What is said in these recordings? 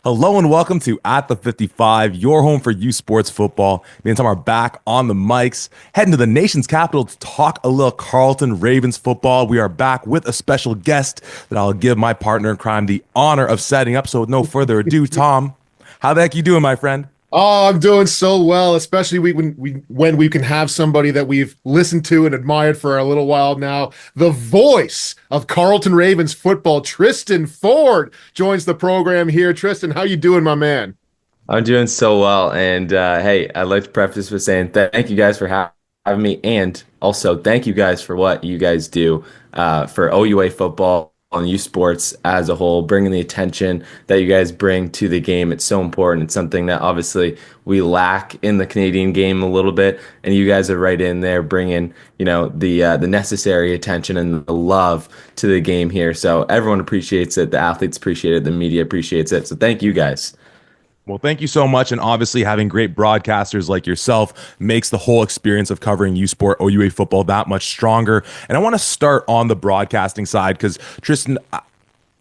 Hello and welcome to At the 55, your home for U Sports football. Me and Tom are back on the mics, heading to the nation's capital to talk a little Carleton Ravens football. We are back with a special guest that I'll give my partner in crime the honor of setting up. So with no further ado, Tom, how the heck you doing, my friend? Oh, I'm doing so well, especially when we can have somebody that we've listened to and admired for a little while now. The voice of Carleton Ravens football, Tristan Forde, joins the program here. Tristan, how you doing, my man? I'm doing so well. And hey, I'd like to preface with saying thank you guys for having me. And also, thank you guys for what you guys do for OUA football on U Sports as a whole, bringing the attention that you guys bring to the game. It's so important. It's something that obviously we lack in the Canadian game a little bit. And you guys are right in there bringing, the necessary attention and the love to the game here. So everyone appreciates it. The athletes appreciate it. The media appreciates it. So thank you guys. Well, thank you so much. And obviously, having great broadcasters like yourself makes the whole experience of covering U Sport OUA football that much stronger. And I want to start on the broadcasting side because, Tristan,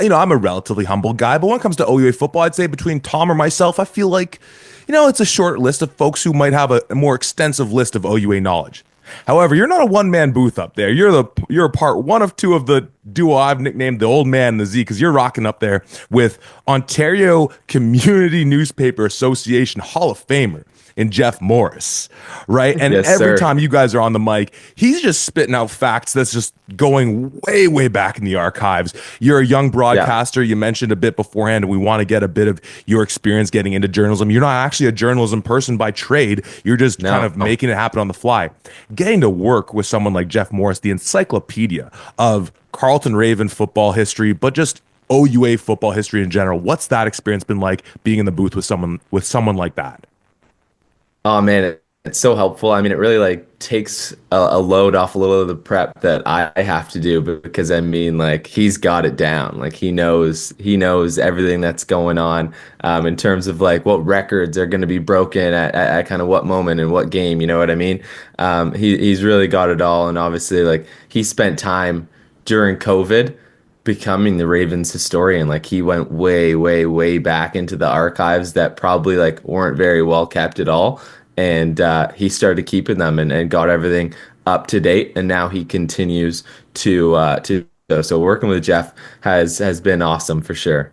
I'm a relatively humble guy, but when it comes to OUA football, I'd say between Tom or myself, I feel like, it's a short list of folks who might have a more extensive list of OUA knowledge. However, you're not a one-man booth up there. You're a part one of two of the duo I've nicknamed the Old Man and the Z because you're rocking up there with Ontario Community Newspaper Association Hall of Famer in Jeff Morris, right? And Yes, every sir. time you guys are on the mic, he's just spitting out facts that's just going way, way back in the archives. You're a young Yeah. broadcaster. You mentioned a bit beforehand, and we want to get a bit of your experience getting into journalism. You're not actually a journalism person by trade. You're just kind No. of making it happen on the fly. Getting to work with someone like Jeff Morris, the encyclopedia of Carleton Raven football history, but just OUA football history in general. What's that experience been like being in the booth with someone like that? Oh man, it's so helpful. I mean, it really like takes a load off a little of the prep that I have to do because I mean, like he's got it down. Like he knows everything that's going on in terms of like what records are going to be broken at kind of what moment and what game. You know what I mean? He's really got it all, and obviously, like he spent time during COVID becoming the Ravens historian. Like he went way, way, way back into the archives that probably like weren't very well kept at all. And he started keeping them and got everything up to date. And now he continues to so working with Jeff has been awesome for sure.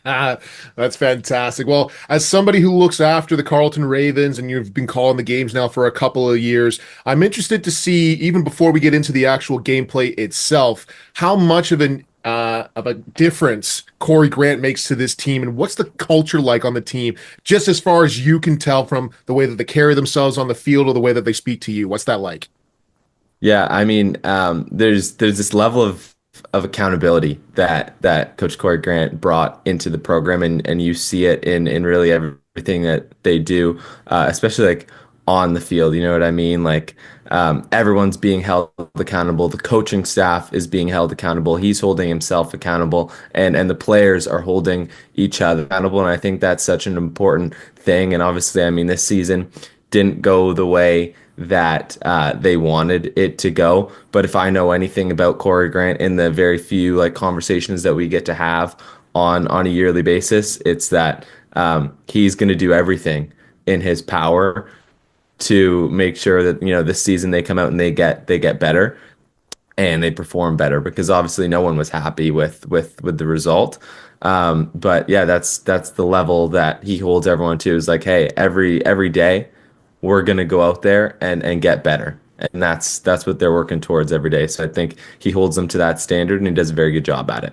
That's fantastic. Well, as somebody who looks after the Carleton Ravens and you've been calling the games now for a couple of years, I'm interested to see, even before we get into the actual gameplay itself, how much of a difference Corey Grant makes to this team, and what's the culture like on the team, just as far as you can tell from the way that they carry themselves on the field or the way that they speak to you. What's that like? Yeah, I mean, there's this level of accountability that Coach Corey Grant brought into the program, and you see it in really everything that they do, especially like on the field. You know what I mean? Like everyone's being held accountable. The coaching staff is being held accountable. He's holding himself accountable, and the players are holding each other accountable. And I think that's such an important thing. And obviously, I mean, this season didn't go the way that they wanted it to go. But if I know anything about Corey Grant in the very few like conversations that we get to have on a yearly basis, it's that he's going to do everything in his power to make sure that this season they come out and they get better and they perform better because obviously no one was happy with the result. But yeah, that's the level that he holds everyone to is like, hey, every day we're gonna go out there and get better. And that's what they're working towards every day. So I think he holds them to that standard and he does a very good job at it.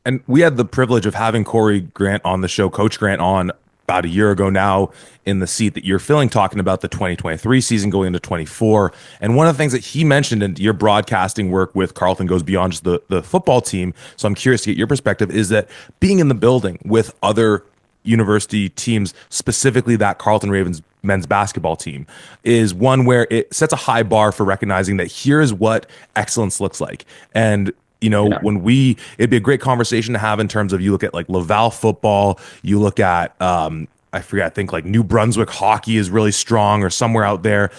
And we had the privilege of having Corey Grant on the show, Coach Grant on about a year ago now in the seat that you're filling, talking about the 2023 season going into 24. And one of the things that he mentioned in your broadcasting work with Carleton goes beyond just the football team. So I'm curious to get your perspective is that being in the building with other university teams, specifically that Carleton Ravens men's basketball team, is one where it sets a high bar for recognizing that here's what excellence looks like. And Yeah. it'd be a great conversation to have in terms of you look at like Laval football, you look at, I forget, I think like New Brunswick hockey is really strong or somewhere out there,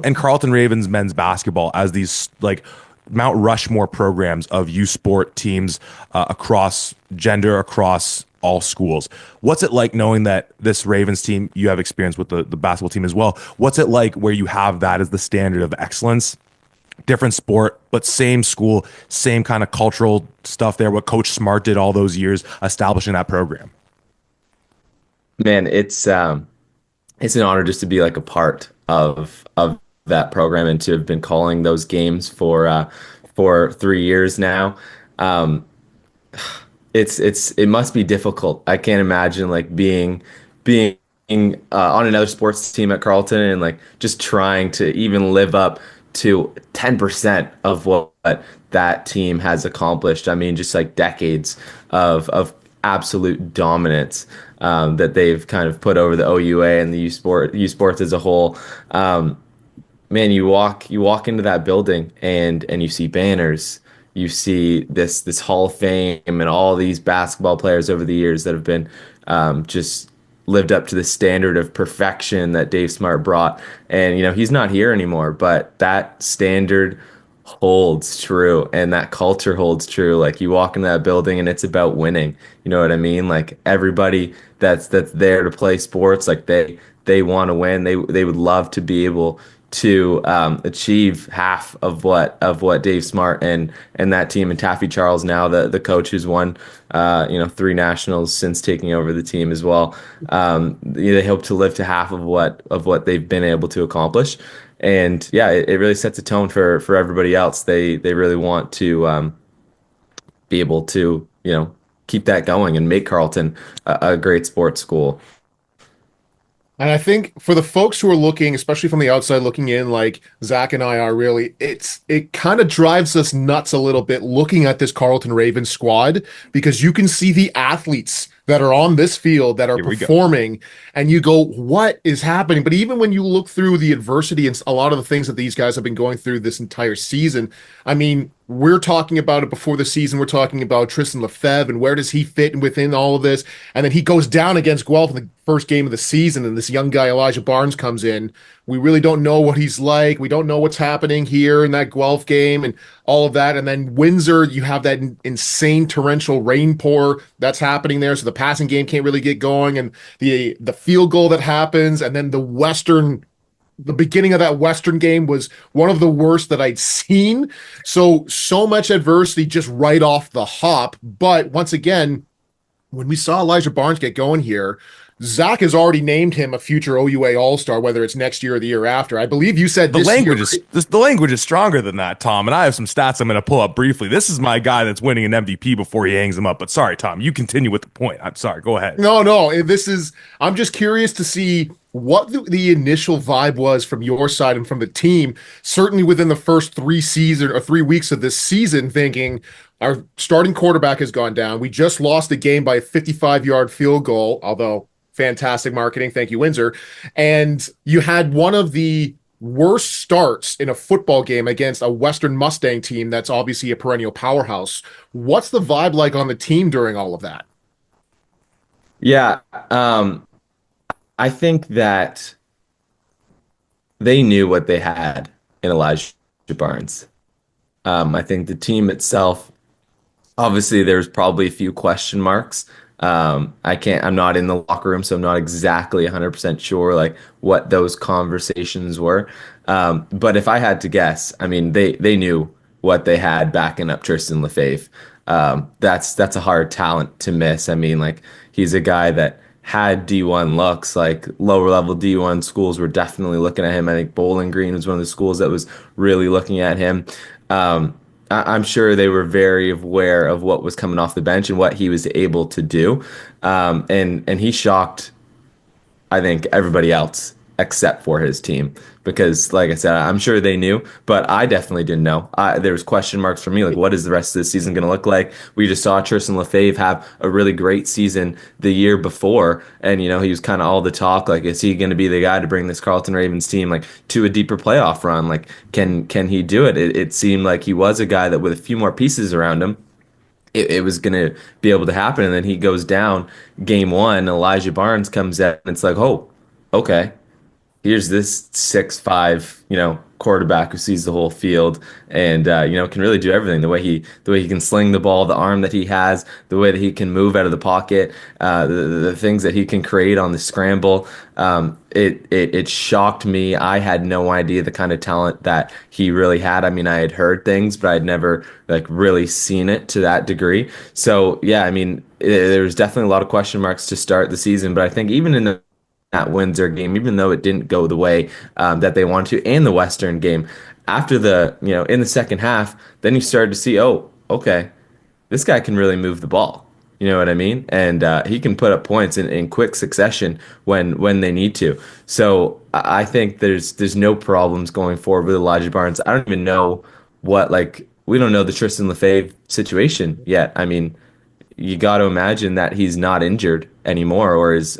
and Carleton Ravens men's basketball as these like Mount Rushmore programs of U Sport teams across gender, across all schools. What's it like knowing that this Ravens team, you have experience with the basketball team as well? What's it like where you have that as the standard of excellence? Different sport, but same school, same kind of cultural stuff there. What Coach Smart did all those years establishing that program. Man, it's an honor just to be like a part of that program and to have been calling those games for 3 years now. Um, it must be difficult. I can't imagine like being on another sports team at Carleton and like just trying to even live up to 10% of what that team has accomplished. I mean, just like decades of absolute dominance that they've kind of put over the OUA and the U sports as a whole. Man, you walk into that building and you see banners, you see this Hall of Fame and all these basketball players over the years that have been just lived up to the standard of perfection that Dave Smart brought. And he's not here anymore, but that standard holds true and that culture holds true. Like you walk into that building and it's about winning. You know what I mean? Like everybody that's there to play sports, like they want to win. They would love to be able to achieve half of what Dave Smart and that team and Taffy Charles, now the coach who's won 3 nationals since taking over the team as well. They hope to live to half of what they've been able to accomplish. And yeah, it really sets a tone for everybody else. They really want to be able to keep that going and make Carleton a great sports school. And I think for the folks who are looking, especially from the outside looking in, like Zach and I are really, it kind of drives us nuts a little bit looking at this Carleton Ravens squad because you can see the athletes that are on this field that are performing and you go, what is happening? But even when you look through the adversity and a lot of the things that these guys have been going through this entire season, I mean, we're talking about it before the season. We're talking about Tristan Forde and where does he fit within all of this? And then he goes down against Guelph in the first game of the season, and this young guy, Elijah Barnes, comes in. We really don't know what he's like. We don't know what's happening here in that Guelph game and all of that. And then Windsor, you have that insane torrential rain pour that's happening there. So the passing game can't really get going. And the field goal that happens, and then the beginning of that Western game was one of the worst that I'd seen. So much adversity just right off the hop. But once again, when we saw Elijah Barnes get going here, Zach has already named him a future OUA All-Star, whether it's next year or the year after. I believe you said the language is stronger than that, Tom. And I have some stats I'm going to pull up briefly. This is my guy that's winning an MVP before he hangs him up. But sorry, Tom, you continue with the point. I'm sorry. Go ahead. No. I'm just curious to see what the initial vibe was from your side and from the team. Certainly within the first 3 weeks of this season, thinking our starting quarterback has gone down. We just lost the game by a 55-yard field goal, although fantastic marketing. Thank you, Windsor. And you had one of the worst starts in a football game against a Western Mustang team that's obviously a perennial powerhouse. What's the vibe like on the team during all of that? Yeah, I think that they knew what they had in Elijah Barnes. I think the team itself, obviously, there's probably a few question marks. I'm not in the locker room, so I'm not exactly 100% sure like what those conversations were. But if I had to guess, I mean, they knew what they had backing up Tristan Lefebvre. That's a hard talent to miss. I mean, like he's a guy that had D1 looks, like lower level D1 schools were definitely looking at him. I think Bowling Green was one of the schools that was really looking at him. I'm sure they were very aware of what was coming off the bench and what he was able to do. And he shocked, I think, everybody else except for his team. Because, like I said, I'm sure they knew, but I definitely didn't know. There was question marks for me, like, what is the rest of the season going to look like? We just saw Tristan Lefebvre have a really great season the year before, and, he was kind of all the talk, like, is he going to be the guy to bring this Carleton Ravens team, like, to a deeper playoff run? Like, can he do it? It seemed like he was a guy that with a few more pieces around him, it was going to be able to happen, and then he goes down game one, Elijah Barnes comes out, and it's like, oh, okay. Here's this 6'5", quarterback who sees the whole field and can really do everything. The way he can sling the ball, the arm that he has, the way that he can move out of the pocket, the things that he can create on the scramble. It shocked me. I had no idea the kind of talent that he really had. I mean, I had heard things, but I'd never like really seen it to that degree. So yeah, I mean, there was definitely a lot of question marks to start the season, but I think even in that Windsor game, even though it didn't go the way that they wanted to, and the Western game, after in the second half, then you started to see, oh, okay, this guy can really move the ball. You know what I mean? And he can put up points in quick succession when they need to. So I think there's no problems going forward with Elijah Barnes. I don't even know we don't know the Tristan Lefebvre situation yet. I mean, you got to imagine that he's not injured anymore or is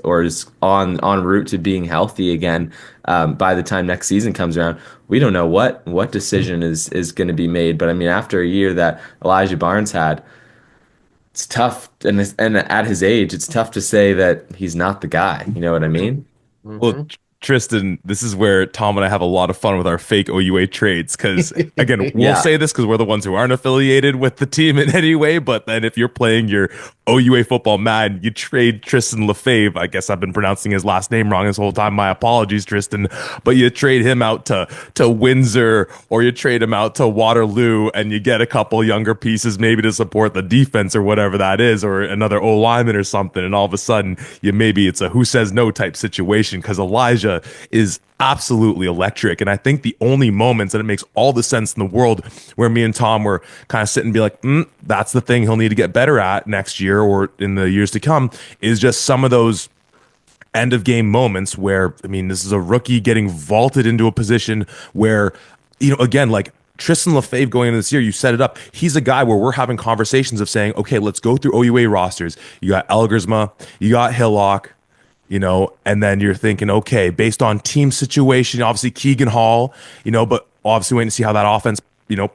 on route to being healthy again by the time next season comes around. We don't know what decision is going to be made. But I mean, after a year that Elijah Barnes had, it's tough, and at his age, it's tough to say that he's not the guy. You know what I mean? Well, Tristan, this is where Tom and I have a lot of fun with our fake OUA trades because, again, we'll Yeah. say this because we're the ones who aren't affiliated with the team in any way. But then if you're playing your OUA football Madden, you trade Tristan Lefebvre. I guess I've been pronouncing his last name wrong this whole time. My apologies, Tristan. But you trade him out to Windsor or you trade him out to Waterloo and you get a couple younger pieces maybe to support the defense or whatever that is, or another O lineman or something. And all of a sudden, maybe it's a who says no type situation because Elijah is absolutely electric. And I think the only moments, and it makes all the sense in the world, where me and Tom were kind of sitting and be like, that's the thing he'll need to get better at next year or in the years to come, is just some of those end of game moments where, I mean, this is a rookie getting vaulted into a position where, again, like Tristan Lefebvre going into this year, you set it up. He's a guy where we're having conversations of saying, okay, let's go through OUA rosters. You got Elgersma, you got Hillock, and then you're thinking, okay, based on team situation, obviously Keegan Hall, but obviously waiting to see how that offense,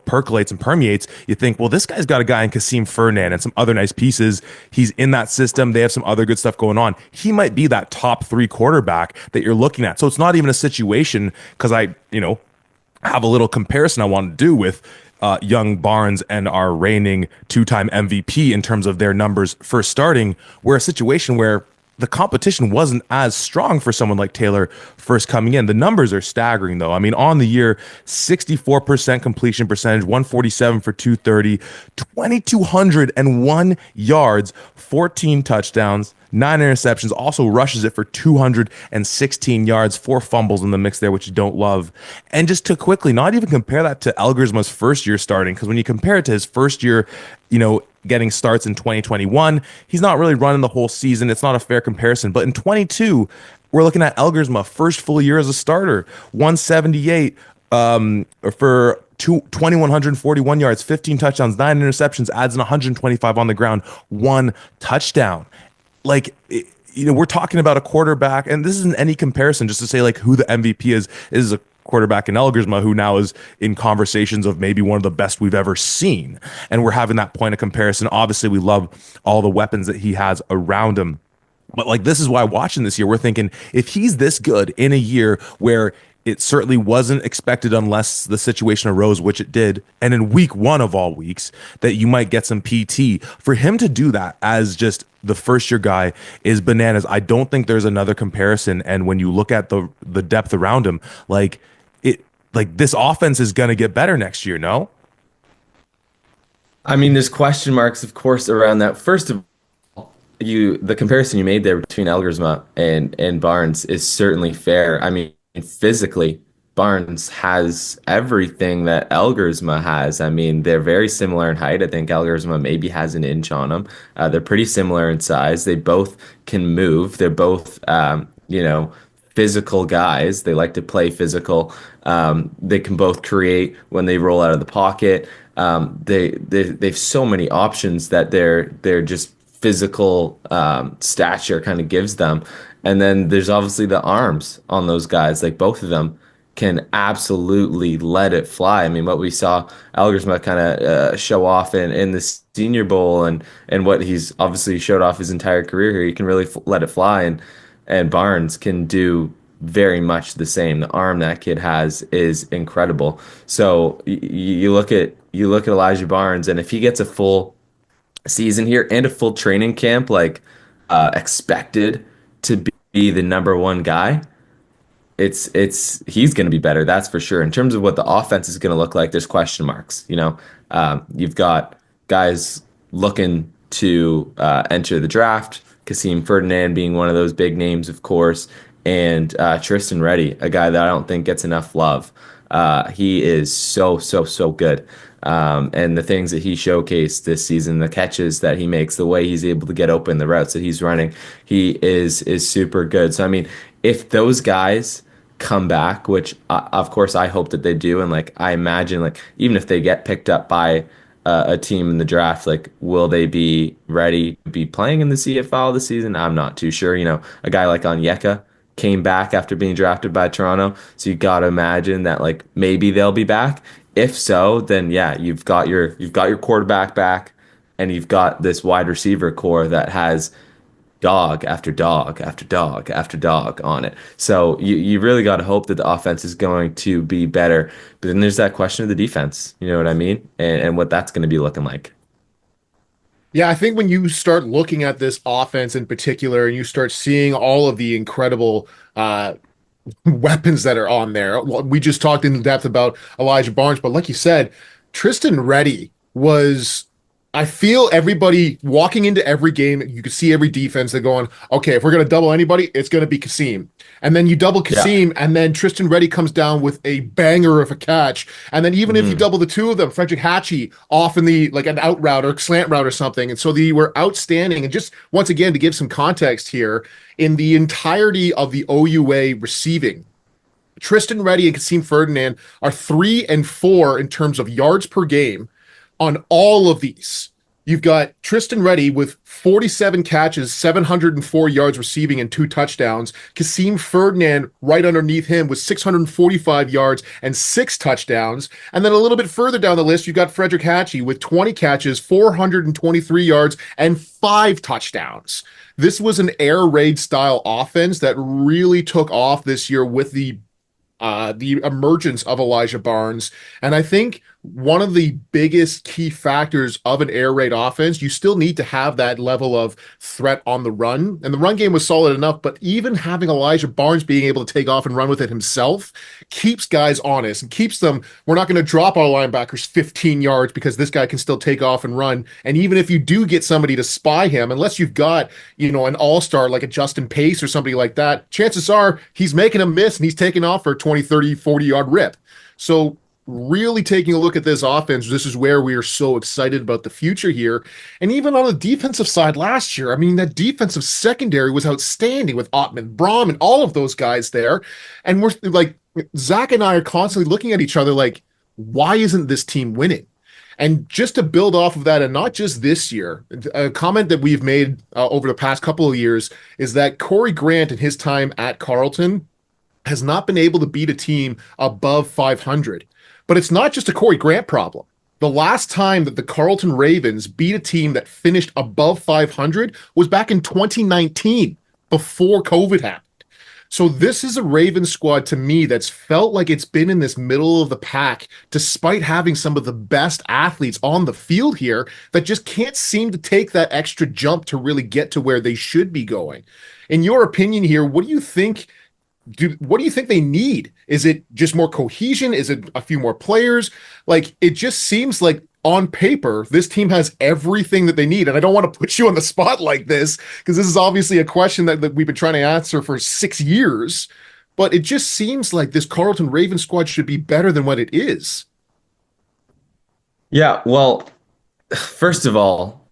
percolates and permeates. You think, well, this guy's got a guy in Kasim Ferdinand and some other nice pieces. He's in that system. They have some other good stuff going on. He might be that top 3 quarterback that you're looking at. So it's not even a situation because I, have a little comparison I want to do with young Barnes and our reigning 2-time MVP in terms of their numbers first starting. We're a situation where the competition wasn't as strong for someone like Taylor first coming in. The numbers are staggering, though. I mean, on the year, 64% completion percentage, 147 for 230, 2,201 yards, 14 touchdowns, 9 interceptions, also rushes it for 216 yards, 4 fumbles in the mix there, which you don't love. And just to quickly, not even compare that to Elgersma's first year starting, because when you compare it to his first year, getting starts in 2021, he's not really running the whole season. It's not a fair comparison. But in 22, we're looking at Elgersma, first full year as a starter, 178 for 2,141 yards, 15 touchdowns, 9 interceptions, adds in 125 on the ground, 1 touchdown. Like, we're talking about a quarterback, and this isn't any comparison just to say like who the MVP is a quarterback in Elgersma who now is in conversations of maybe one of the best we've ever seen. And we're having that point of comparison. Obviously, we love all the weapons that he has around him. But like, this is why watching this year, we're thinking if he's this good in a year where it certainly wasn't expected unless the situation arose, which it did, and in week 1 of all weeks, that you might get some PT. For him to do that as just the first year guy is bananas. I don't think there's another comparison. And when you look at the depth around him, this offense is going to get better next year, no? I mean, there's question marks, of course, around that. First of all, the comparison you made there between Elgersma and Barnes is certainly fair. I mean, physically, Barnes has everything that Elgersma has. I mean, they're very similar in height. I think Elgersma maybe has an inch on them. They're pretty similar in size. They both can move. They're both, physical guys. They like to play physical. They can both create when they roll out of the pocket. They've so many options that they're just physical stature kind of gives them. And then there's obviously the arms on those guys. Like both of them can absolutely let it fly. I mean, what we saw Elgersma kind of show off in the Senior Bowl and what he's obviously showed off his entire career here, he can really let it fly. And Barnes can do very much the same. The arm that kid has is incredible. So you look at Elijah Barnes, and if he gets a full season here and a full training camp, like expected to be the number one guy, it's he's going to be better, that's for sure. In terms of what the offense is going to look like, there's question marks. You've got guys looking to enter the draft, Kasim Ferdinand being one of those big names, of course, and Tristan Reddy, a guy that I don't think gets enough love. He is so good. And the things that he showcased this season, the catches that he makes, the way he's able to get open, the routes that he's running, he is super good. So I mean, if those guys come back, which of course I hope that they do, and like I imagine, like even if they get picked up by a team in the draft, like will they be ready to be playing in the CFL this season? I'm not too sure. A guy like Onyeka came back after being drafted by Toronto, so you got to imagine that like maybe they'll be back. If so, then yeah, you've got your quarterback back, and you've got this wide receiver core that has dog after dog after dog after dog on it. So you really got to hope that the offense is going to be better. But then there's that question of the defense. You know what I mean? And what that's going to be looking like. Yeah, I think when you start looking at this offense in particular and you start seeing all of the incredible weapons that are on there. We just talked in depth about Elijah Barnes, but like you said, Tristan Reddy was. I feel everybody walking into every game, you could see every defense. They're going, okay, if we're going to double anybody, it's going to be Kasim. And then you double Yeah. Kasim, and then Tristan Reddy comes down with a banger of a catch. And then even if you Mhm. double the two of them, Frederick Hatchie off in the like an out route or slant route or something. And so they were outstanding. And just once again, to give some context here, in the entirety of the OUA receiving, Tristan Reddy and Kasim Ferdinand are 3 and 4 in terms of yards per game on all of these. You've got Tristan Reddy with 47 catches, 704 yards receiving, and 2 touchdowns. Kasim Ferdinand right underneath him with 645 yards and 6 touchdowns. And then a little bit further down the list, you've got Frederick Hatchie with 20 catches, 423 yards, and 5 touchdowns. This was an air raid style offense that really took off this year with the emergence of Elijah Barnes. And I think one of the biggest key factors of an air raid offense, you still need to have that level of threat on the run. And the run game was solid enough, but even having Elijah Barnes being able to take off and run with it himself keeps guys honest and keeps them, we're not going to drop our linebackers 15 yards because this guy can still take off and run. And even if you do get somebody to spy him, unless you've got, an all-star like a Justin Pace or somebody like that, chances are he's making a miss and he's taking off for a 20, 30, 40-yard rip. So really taking a look at this offense, this is where we are so excited about the future here. And even on the defensive side last year, I mean, that defensive secondary was outstanding with Ottman, Braum, and all of those guys there. And we're like, Zach and I are constantly looking at each other like, why isn't this team winning? And just to build off of that, and not just this year, a comment that we've made over the past couple of years is that Corey Grant in his time at Carleton has not been able to beat a team above 500. But it's not just a Corey Grant problem. The last time that the Carleton Ravens beat a team that finished above 500 was back in 2019, before COVID happened. So this is a Ravens squad to me that's felt like it's been in this middle of the pack, despite having some of the best athletes on the field here that just can't seem to take that extra jump to really get to where they should be going. In your opinion here, what do you think they need? Is it just more cohesion? Is it a few more players? Like, it just seems like on paper, this team has everything that they need. And I don't want to put you on the spot like this, because this is obviously a question that we've been trying to answer for 6 years. But it just seems like this Carleton Ravens squad should be better than what it is. Yeah, well, first of all,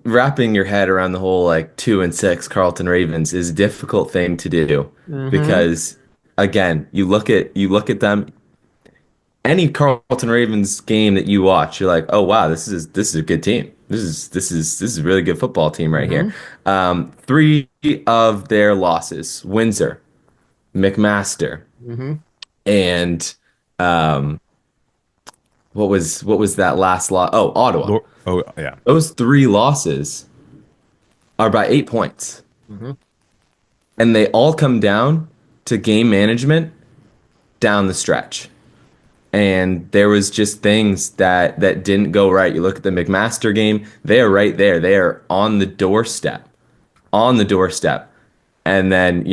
wrapping your head around the whole like 2-6 Carleton Ravens is a difficult thing to do because again, you look at them, any Carleton Ravens game that you watch, you're like, oh wow, this is a good team. This is a really good football team right here. Three of their losses: Windsor, McMaster, and um, what was that last loss? Oh, Ottawa. Oh, yeah. Those three losses are by 8 points. And they all come down to game management down the stretch. And there was just things that didn't go right. You look at the McMaster game, they are right there. They are on the doorstep, on the doorstep. And then,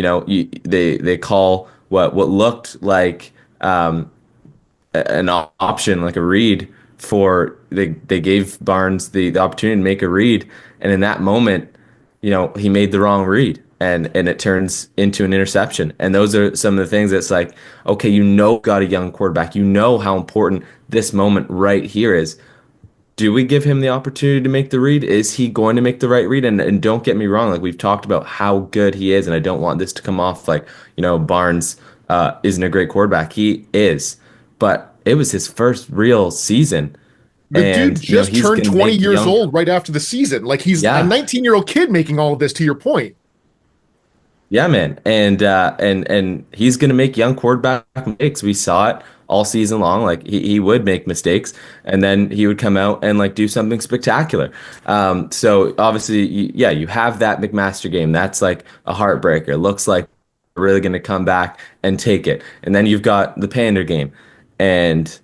they call what looked like an option, like a read for they gave Barnes the opportunity to make a read. And in that moment, he made the wrong read and it turns into an interception. And those are some of the things that's like, okay, got a young quarterback. You know how important this moment right here is. Do we give him the opportunity to make the read? Is he going to make the right read? And don't get me wrong, like we've talked about how good he is, and I don't want this to come off like, Barnes isn't a great quarterback. He is. But it was his first real season. The dude And, just he's turned going to 20 make years young. old right after the season. Like he's a Yeah. 19-year-old kid making all of this, to your point. Yeah, man, and he's gonna make young quarterback mistakes. We saw it all season long. Like he would make mistakes, and then he would come out and like do something spectacular. So obviously, yeah, you have that McMaster game. That's like a heartbreaker. It looks like we're really gonna come back and take it. And then you've got the Pander game, and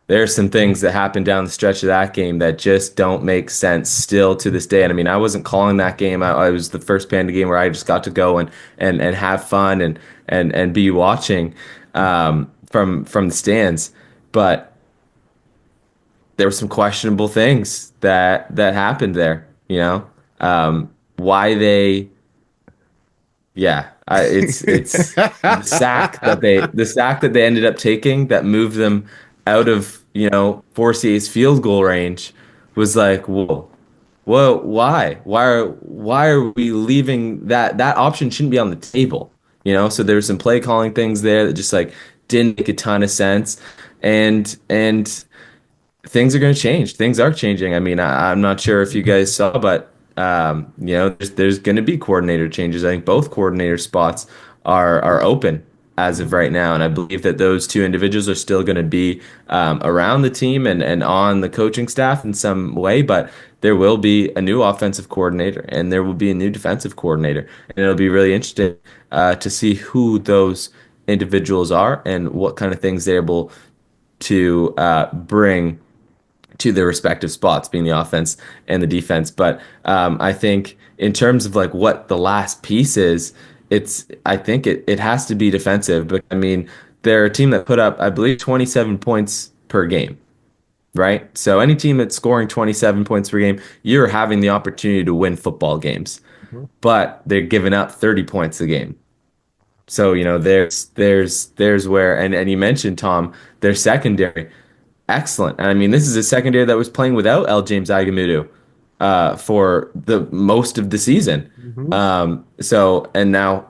there's some things that happen down the stretch of that game that just don't make sense still to this day. And I mean, I wasn't calling that game. I was the first Panda game where I just got to go and have fun and be watching from the stands. But there were some questionable things that happened there. Why they yeah, it's the sack that they ended up taking that moved them out of 4CA's field goal range was like, whoa, why are we leaving that option shouldn't be on the table, So there were some play calling things there that just like didn't make a ton of sense, and things are going to change. Things are changing. I mean, I'm not sure if you guys saw, but there's going to be coordinator changes. I think both coordinator spots are open as of right now, and I believe that those two individuals are still going to be around the team and on the coaching staff in some way. But there will be a new offensive coordinator and there will be a new defensive coordinator, and it'll be really interesting to see who those individuals are and what kind of things they're able to bring to their respective spots, being the offense and the defense. But I think in terms of like what the last piece is, I think it has to be defensive. But I mean, they're a team that put up, I believe, 27 points per game, right? So any team that's scoring 27 points per game, you're having the opportunity to win football games. Mhm. But they're giving up 30 points a game. So, there's where, and you mentioned, Tom, their secondary. Excellent. And I mean, this is a secondary that was playing without L. James Agamudu for the most of the season. Mhm. And now,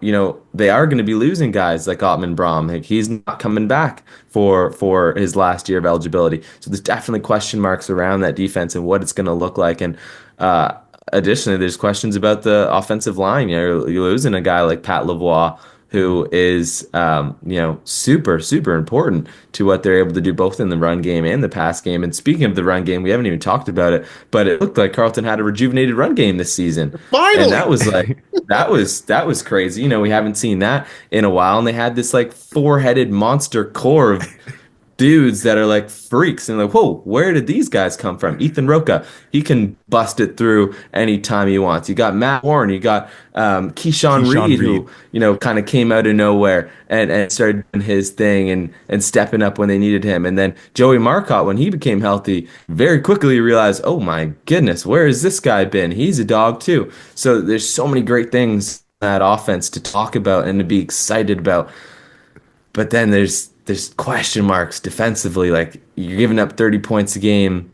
they are going to be losing guys like Ottman Braum. Like, he's not coming back for his last year of eligibility. So there's definitely question marks around that defense and what it's going to look like. And additionally, there's questions about the offensive line. You're losing a guy like Pat Lavoie, who is, super, super important to what they're able to do both in the run game and the pass game. And speaking of the run game, we haven't even talked about it, but it looked like Carleton had a rejuvenated run game this season. And Finally. that was like, that was crazy. We haven't seen that in a while. And they had this like four-headed monster core of dudes that are like freaks and like, whoa, where did these guys come from? Ethan Roca, he can bust it through anytime he wants. You got Matt Warren, you got Keyshawn Keyshawn Reed, Reed. who kind of came out of nowhere and started doing his thing and stepping up when they needed him. And then Joey Marcotte, when he became healthy, very quickly realized, oh my goodness, where has this guy been? He's a dog too. So there's so many great things in that offense to talk about and to be excited about. But then there's question marks defensively. Like, you're giving up 30 points a game.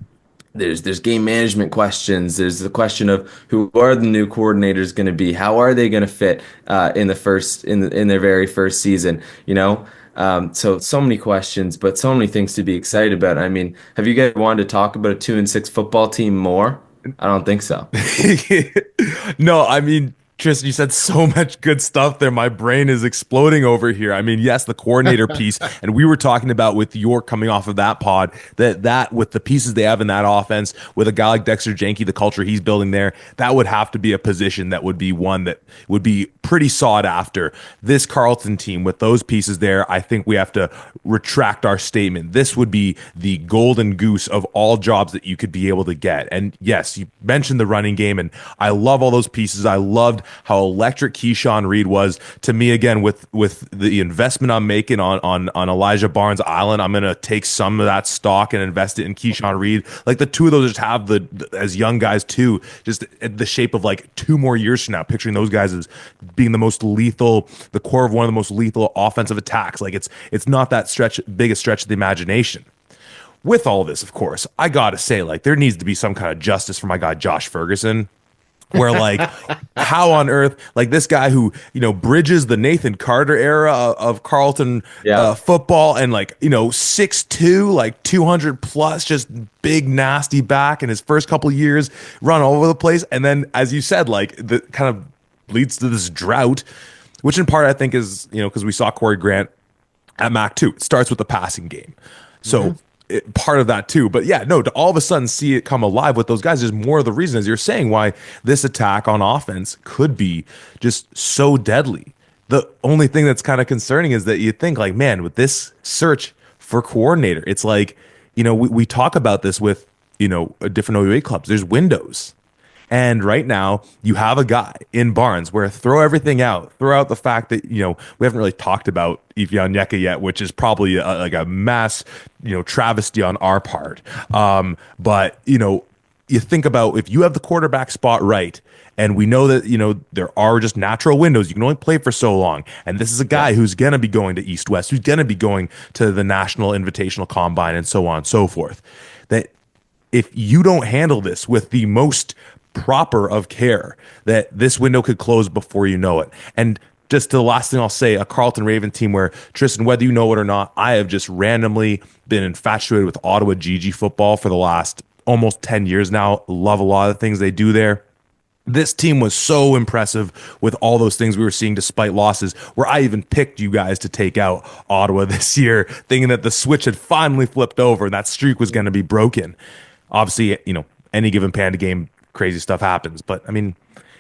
There's game management questions. There's the question of who are the new coordinators going to be? How are they going to fit in their very first season? So many questions, but so many things to be excited about. I mean, have you guys wanted to talk about a 2-6 football team more? I don't think so. No, I mean, Tristan, you said so much good stuff there. My brain is exploding over here. I mean, yes, the coordinator piece, and we were talking about with York coming off of that pod, that with the pieces they have in that offense, with a guy like Dexter Janke, the culture he's building there, that would have to be a position that would be one that would be pretty sought after. This Carleton team with those pieces there, I think we have to retract our statement. This would be the golden goose of all jobs that you could be able to get. And yes, you mentioned the running game, and I love all those pieces. I loved how electric Keyshawn Reed was to me. Again, with the investment I'm making on Elijah Barnes Island, I'm gonna take some of that stock and invest it in Keyshawn Reed. Like the two of those just have as young guys too, just the shape of like 2 more years from now, picturing those guys as being the most lethal, the core of one of the most lethal offensive attacks. Like it's not that biggest stretch of the imagination. With all this, of course, I gotta say, like, there needs to be some kind of justice for my guy Josh Ferguson. Where like, how on earth, like this guy who bridges the Nathan Carter era of Carleton Yeah. football, and like 6'2", like 200 plus, just big nasty back in his first couple years, run all over the place, and then as you said, like the kind of leads to this drought, which in part I think is because we saw Corey Grant at Mac 2. It starts with the passing game. So part of that too. But yeah, no, to all of a sudden see it come alive with those guys is more of the reason, as you're saying, why this attack on offense could be just so deadly. The only thing that's kind of concerning is that you think like, man, with this search for coordinator, it's like, we talk about this with, different OUA clubs. There's windows. And right now, you have a guy in Barnes where throw everything out, throw out the fact that, we haven't really talked about Ifeanyi Onyeka yet, which is probably like a mass, travesty on our part. But, you think about if you have the quarterback spot right, and we know that, there are just natural windows. You can only play for so long. And this is a guy who's going to be going to East West, who's going to be going to the National Invitational Combine and so on and so forth. That if you don't handle this with the most proper of care, that this window could close before you know it. And just the last thing I'll say, a Carleton Raven team where, Tristan, whether you know it or not, I have just randomly been infatuated with Ottawa GG football for the last almost 10 years now. Love a lot of the things they do there. This team was so impressive with all those things we were seeing despite losses, where I even picked you guys to take out Ottawa this year, thinking that the switch had finally flipped over and that streak was going to be broken. Obviously, any given Panda game, crazy stuff happens. But I mean,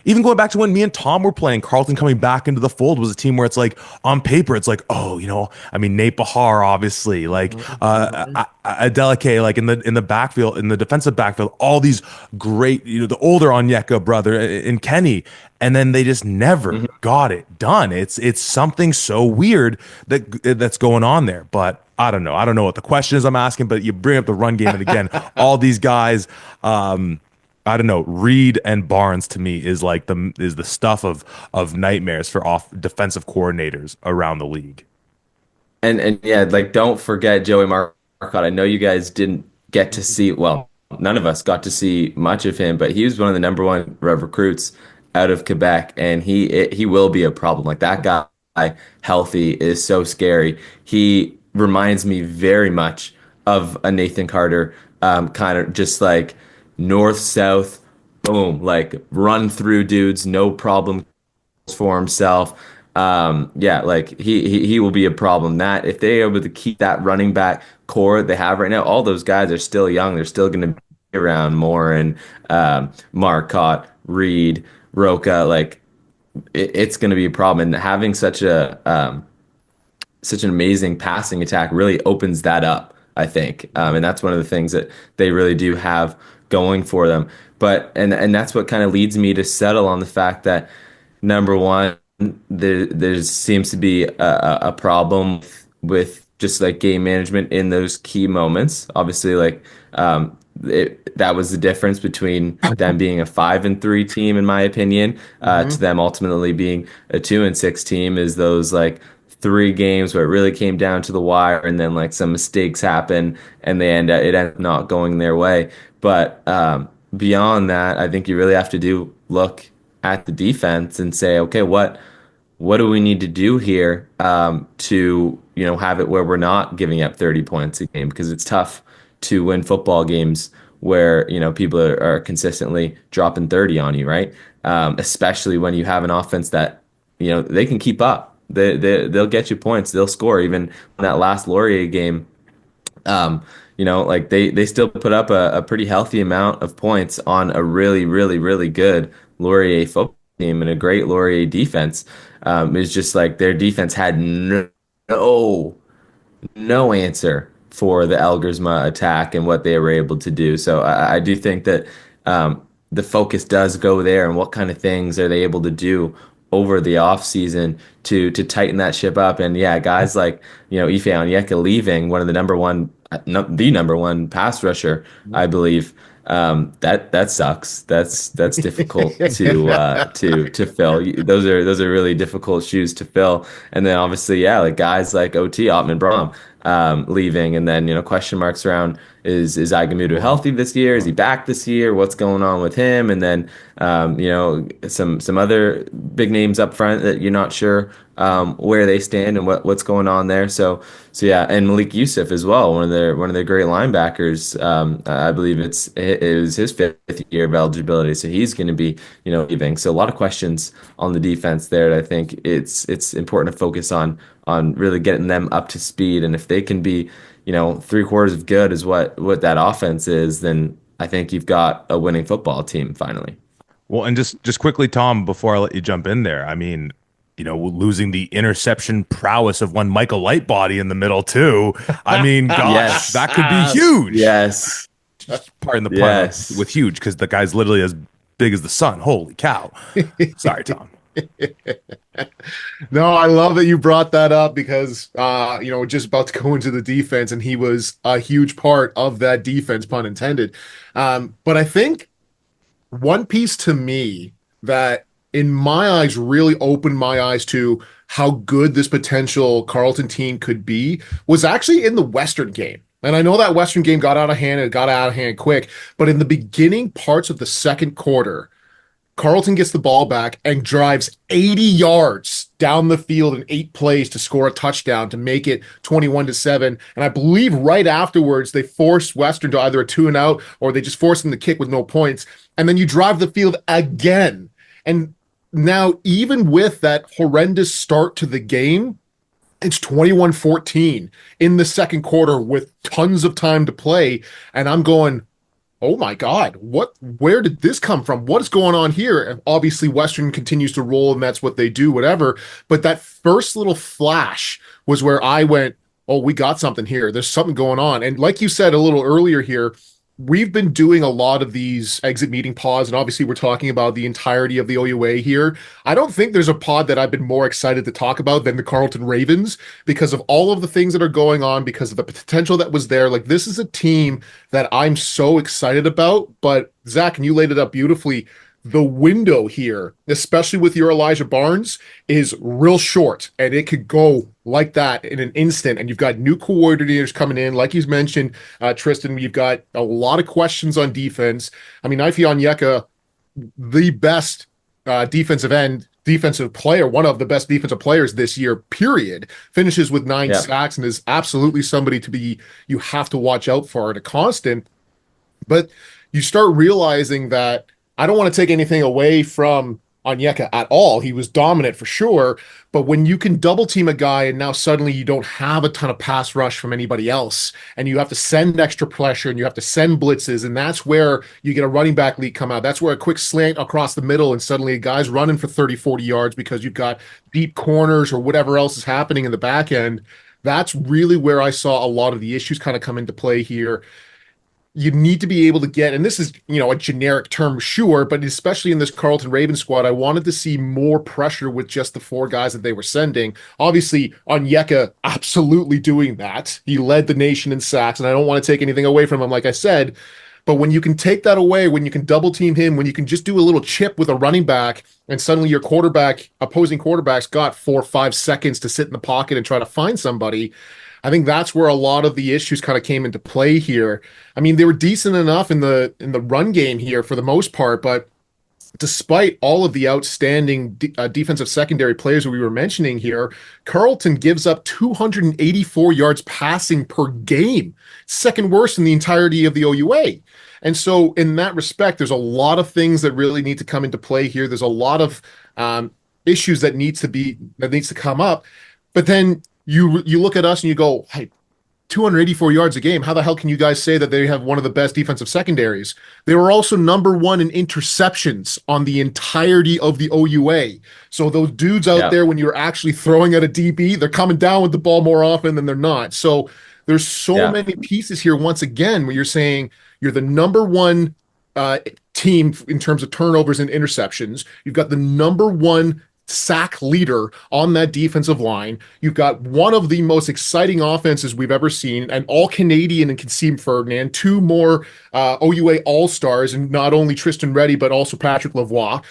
even going back to when me and Tom were playing, Carleton coming back into the fold was a team where it's like on paper, it's like, oh, I mean, Nate Bahar, obviously, like Adeleke, like in the backfield, in the defensive backfield, all these great, the older Onyeka brother in Kenny, and then they just never got it done. It's something so weird that's going on there. But I don't know. I don't know what the question is I'm asking, but you bring up the run game, and again, all these guys. I don't know. Reed and Barnes to me is like the stuff of nightmares for off defensive coordinators around the league. And yeah, like don't forget Joey Marcotte. I know you guys didn't get to see, well, none of us got to see much of him, but he was one of the number one recruits out of Quebec, and he will be a problem. Like that guy, healthy, is so scary. He reminds me very much of a Nathan Carter, kind of just like north, south, boom, like run through dudes, no problem for himself. Yeah, like he will be a problem. That if they're able to keep that running back core they have right now, all those guys are still young. They're still going to be around more, and Marcotte, Reed, Roca, like it's going to be a problem. And having such an amazing passing attack really opens that up, I think. And that's one of the things that they really do have going for them. But and that's what kind of leads me to settle on the fact that number one, there seems to be a problem with just like game management in those key moments. Obviously, like that was the difference between them being a 5-3 team, in my opinion, to them ultimately being a 2-6 team. Is those like 3 games where it really came down to the wire, and then like some mistakes happen, and it ended up not going their way. But beyond that, I think you really have to look at the defense and say, okay, what do we need to do here to have it where we're not giving up 30 points a game? Because it's tough to win football games where, people are consistently dropping 30 on you, right? Especially when you have an offense that, they can keep up. They'll get you points. They'll score. Even in that last Laurier game, like they still put up a pretty healthy amount of points on a really, really, really good Laurier football team and a great Laurier defense. It's just like their defense had no no answer for the Elgersma attack and what they were able to do. So I do think that the focus does go there, and what kind of things are they able to do over the offseason to tighten that ship up. And yeah, guys like, Ife Onyeka leaving, one of the number one pass rusher, I believe. That sucks. That's difficult to fill. Those are really difficult shoes to fill. And then obviously, yeah, like guys like OT Ottman Brom leaving, and then question marks around is Agamudu healthy this year? Is he back this year? What's going on with him? And then some other big names up front that you're not sure where they stand and what's going on there. So yeah, and Malik Yusuf as well, one of their great linebackers. I believe it was his fifth year of eligibility, so he's going to be leaving. So a lot of questions on the defense there. And I think it's important to focus on really getting them up to speed, and if they can be three-quarters of good is what that offense is, then I think you've got a winning football team finally. Well, and just quickly, Tom, before I let you jump in there, I mean, losing the interception prowess of one Michael Lightbody in the middle too. I mean, gosh, Yes. that could be huge. Yes. Pardon the pun Yes. with huge, because the guy's literally as big as the sun. Holy cow. Sorry, Tom. No, I love that you brought that up because, just about to go into the defense, and he was a huge part of that defense, pun intended. But I think one piece to me that, in my eyes, really opened my eyes to how good this potential Carleton team could be was actually in the Western game. And I know that Western game got out of hand, and it got out of hand quick, but in the beginning parts of the second quarter, Carleton gets the ball back and drives 80 yards down the field in 8 plays to score a touchdown to make it 21-7. And I believe right afterwards, they forced Western to either a 2-and-out, or they just forced them to kick with no points. And then you drive the field again. And now, even with that horrendous start to the game, it's 21-14 in the second quarter with tons of time to play. And I'm going, oh my God, where did this come from? What is going on here? And obviously Western continues to roll, and that's what they do, whatever. But that first little flash was where I went, oh, we got something here. There's something going on. And like you said a little earlier here, we've been doing a lot of these exit meeting pods, and obviously we're talking about the entirety of the OUA here. I don't think there's a pod that I've been more excited to talk about than the Carleton Ravens, because of all of the things that are going on, because of the potential that was there. Like, this is a team that I'm so excited about. But Zach, and you laid it up beautifully, the window here, especially with your Elijah Barnes, is real short, and it could go like that in an instant. And you've got new coordinators coming in, like you mentioned, Tristan. You've got a lot of questions on defense. I mean, Ife Onyeka, the best defensive player, one of the best defensive players this year, period, finishes with 9 sacks and is absolutely somebody you have to watch out for at a constant. But you start realizing that, I don't want to take anything away from Onyeka at all. He was dominant for sure. But when you can double team a guy, and now suddenly you don't have a ton of pass rush from anybody else, and you have to send extra pressure, and you have to send blitzes, and that's where you get a running back lead come out. That's where a quick slant across the middle, and suddenly a guy's running for 30, 40 yards because you've got deep corners or whatever else is happening in the back end. That's really where I saw a lot of the issues kind of come into play here. You need to be able to get, and this is, a generic term, sure, but especially in this Carleton Ravens squad, I wanted to see more pressure with just the 4 guys that they were sending. Obviously, Onyeka absolutely doing that. He led the nation in sacks, and I don't want to take anything away from him, like I said, but when you can take that away, when you can double team him, when you can just do a little chip with a running back, and suddenly your opposing quarterback's got 4 or 5 seconds to sit in the pocket and try to find somebody, I think that's where a lot of the issues kind of came into play here. I mean, they were decent enough in the run game here for the most part, but despite all of the outstanding defensive secondary players that we were mentioning here, Carleton gives up 284 yards passing per game, second worst in the entirety of the OUA. And so, in that respect, there's a lot of things that really need to come into play here. There's a lot of issues that needs to come up. But then you look at us and you go, hey, 284 yards a game. How the hell can you guys say that they have one of the best defensive secondaries? They were also number one in interceptions on the entirety of the OUA. So those dudes out there, when you're actually throwing at a DB, they're coming down with the ball more often than they're not. So there's so many pieces here. Once again, where you're saying you're the number one team in terms of turnovers and interceptions. You've got the number one sack leader on that defensive line. You've got one of the most exciting offenses we've ever seen, an all-Canadian in Kasim Ferdinand, two more OUA All-Stars, and not only Tristan Forde, but also Patrick Lavoie.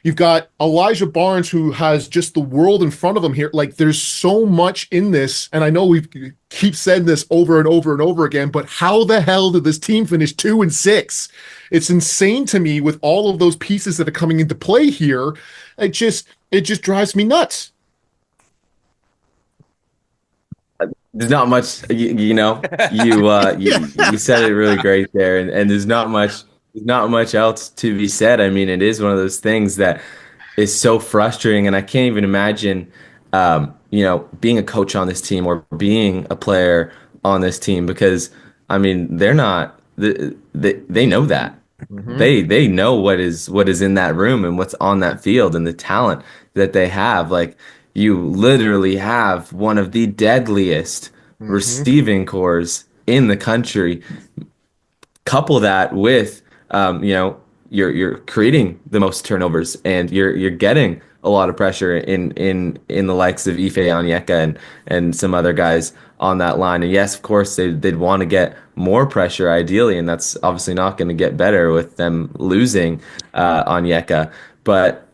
You've got Elijah Barnes, who has just the world in front of him here. Like, there's so much in this, and I know we keep saying this over and over and over again, but how the hell did this team finish 2-6? It's insane to me with all of those pieces that are coming into play here. It just drives me nuts. There's not much, you know, you said it really great there, and there's not much else to be said. I mean, it is one of those things that is so frustrating, and I can't even imagine, being a coach on this team or being a player on this team because, I mean, they're not. They know that. Mm-hmm. They know what is in that room and what's on that field and the talent that they have. Like, you literally have one of the deadliest receiving cores in the country. Couple that with you're creating the most turnovers and you're getting a lot of pressure in the likes of Ife Onyeka and some other guys on that line. And yes, of course they'd want to get more pressure ideally, and that's obviously not going to get better with them losing Onyeka. But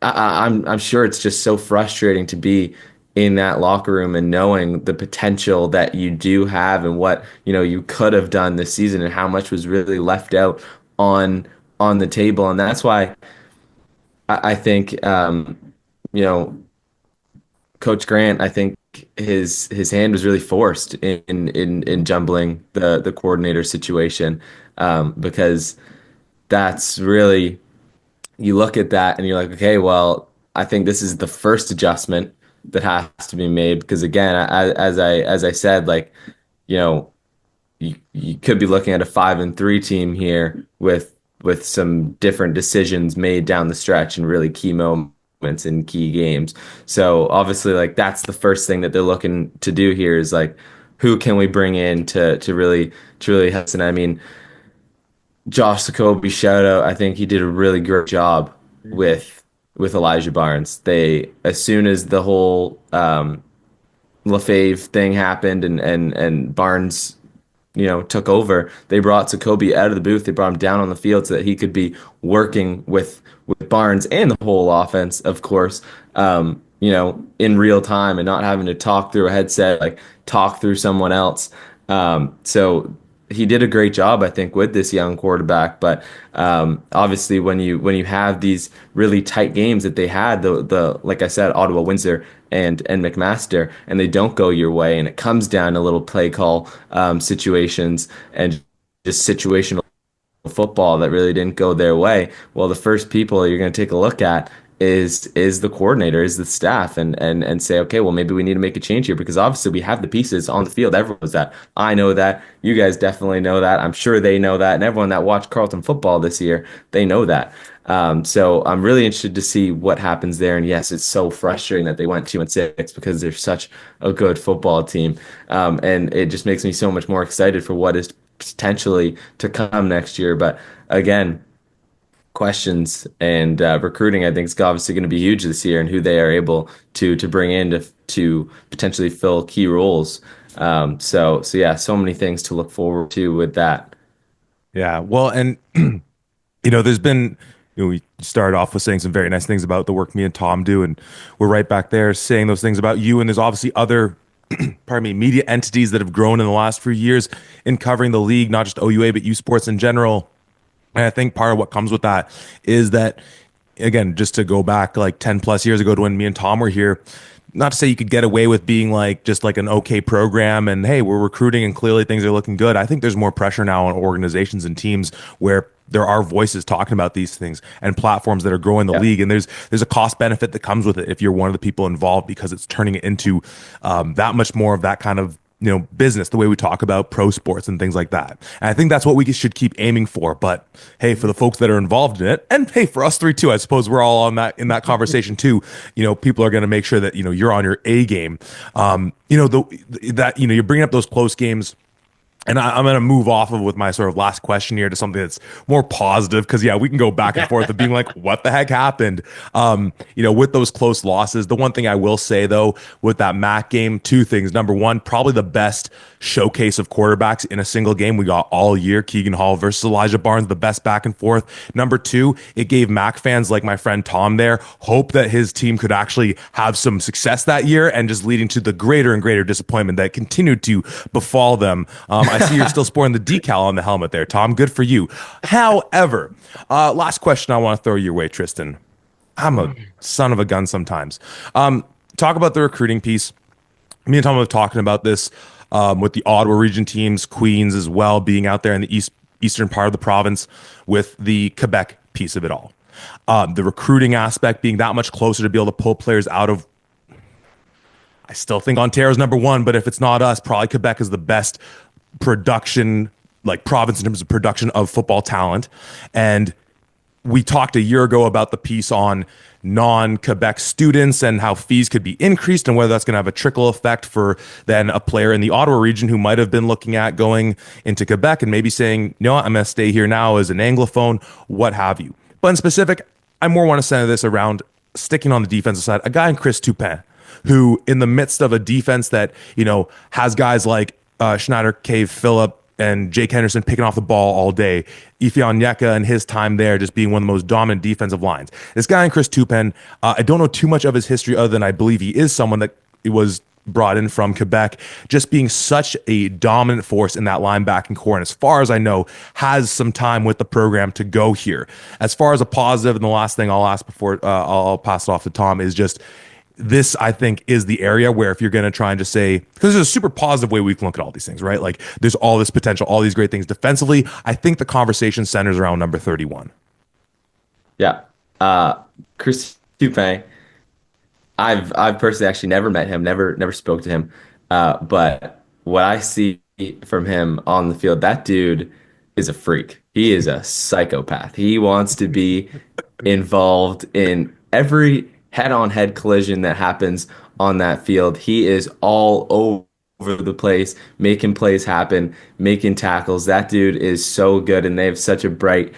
I'm sure it's just so frustrating to be in that locker room and knowing the potential that you do have and what you could have done this season and how much was really left out on the table. And that's why I think Coach Grant, I think his hand was really forced in jumbling the coordinator situation, because that's really, you look at that and you're like, okay, well, I think this is the first adjustment that has to be made, because again, as I said, like, you could be looking at a 5-3 team here with some different decisions made down the stretch and really key moments in key games. So obviously, like, that's the first thing that they're looking to do here is like, who can we bring in to really help? And I mean, Josh Jacoby, shout out. I think he did a really great job with Elijah Barnes. They, as soon as the whole LaFave thing happened and Barnes took over, they brought Jacoby out of the booth. They brought him down on the field so that he could be working with Barnes and the whole offense, of course, in real time and not having to talk through a headset, like talk through someone else. So he did a great job, I think, with this young quarterback. But obviously, when you have these really tight games that they had, the like I said, Ottawa, Windsor, and McMaster, and they don't go your way, and it comes down to little play call situations and just situational football that really didn't go their way. Well, the first people you're going to take a look at is the coordinator, is the staff, and say, okay, well, maybe we need to make a change here, because obviously we have the pieces on the field. Everyone knows that. I know that. You guys definitely know that. I'm sure they know that. And everyone that watched Carleton football this year, they know that. So I'm really interested to see what happens there. And yes, it's so frustrating that they went 2-6 because they're such a good football team. And it just makes me so much more excited for what is potentially to come next year. But again, questions and recruiting, I think, is obviously going to be huge this year, and who they are able to bring in to potentially fill key roles. So yeah, so many things to look forward to with that. Yeah, well, and there's been, we started off with saying some very nice things about the work me and Tom do, and we're right back there saying those things about you. And there's obviously other media entities that have grown in the last few years in covering the league, not just OUA but U Sports in general. And I think part of what comes with that is that, again, just to go back like 10 plus years ago to when me and Tom were here, not to say you could get away with being like just like an okay program and hey, we're recruiting and clearly things are looking good. I think there's more pressure now on organizations and teams where there are voices talking about these things and platforms that are growing the Yeah. league. And there's a cost benefit that comes with it if you're one of the people involved because it's turning it into that much more of that kind of business, the way we talk about pro sports and things like that. And I think that's what we should keep aiming for. But hey, for the folks that are involved in it, and hey, for us three too, I suppose we're all on that in that conversation too. People are going to make sure that you're on your A game. You're bringing up those close games. And I'm going to move off of with my sort of last question here to something that's more positive because, yeah, we can go back and forth of being like, what the heck happened? With those close losses. The one thing I will say, though, with that MAC game, two things. Number one, probably the best showcase of quarterbacks in a single game we got all year. Keegan Hall versus Elijah Barnes, the best back and forth. Number two, it gave MAC fans like my friend Tom there hope that his team could actually have some success that year and just leading to the greater and greater disappointment that continued to befall them. I see you're still sporting the decal on the helmet there, Tom. Good for you. However, last question I want to throw your way, Tristan. I'm a son of a gun sometimes. Talk about the recruiting piece. Me and Tom were talking about this with the Ottawa region teams, Queens as well, being out there in the eastern part of the province with the Quebec piece of it all. The recruiting aspect being that much closer to be able to pull players out of. I still think Ontario's number one, but if it's not us, probably Quebec is the best production, like province in terms of production of football talent. And we talked a year ago about the piece on non-Quebec students and how fees could be increased and whether that's going to have a trickle effect for then a player in the Ottawa region who might have been looking at going into Quebec and maybe saying, no, I'm going to stay here now as an Anglophone, what have you. But in specific, I more want to center this around sticking on the defensive side, a guy in Chris Toupin, who in the midst of a defense that, has guys like Schneider, Cave, Phillip, and Jake Henderson picking off the ball all day. Ife Onyeka and his time there just being one of the most dominant defensive lines. This guy in Chris Toupin, I don't know too much of his history other than I believe he is someone that was brought in from Quebec, just being such a dominant force in that linebacking core. And as far as I know, has some time with the program to go here. As far as a positive, and the last thing I'll ask before I'll pass it off to Tom is just this, I think, is the area where if you're going to try and just say, because there's a super positive way we can look at all these things, right? Like there's all this potential, all these great things defensively. I think the conversation centers around number 31. Yeah. Chris Dupin, I've personally actually never met him, never spoke to him. But what I see from him on the field, that dude is a freak. He is a psychopath. He wants to be involved in every head-on-head collision that happens on that field. He is all over the place, making plays happen, making tackles. That dude is so good, and they have such a bright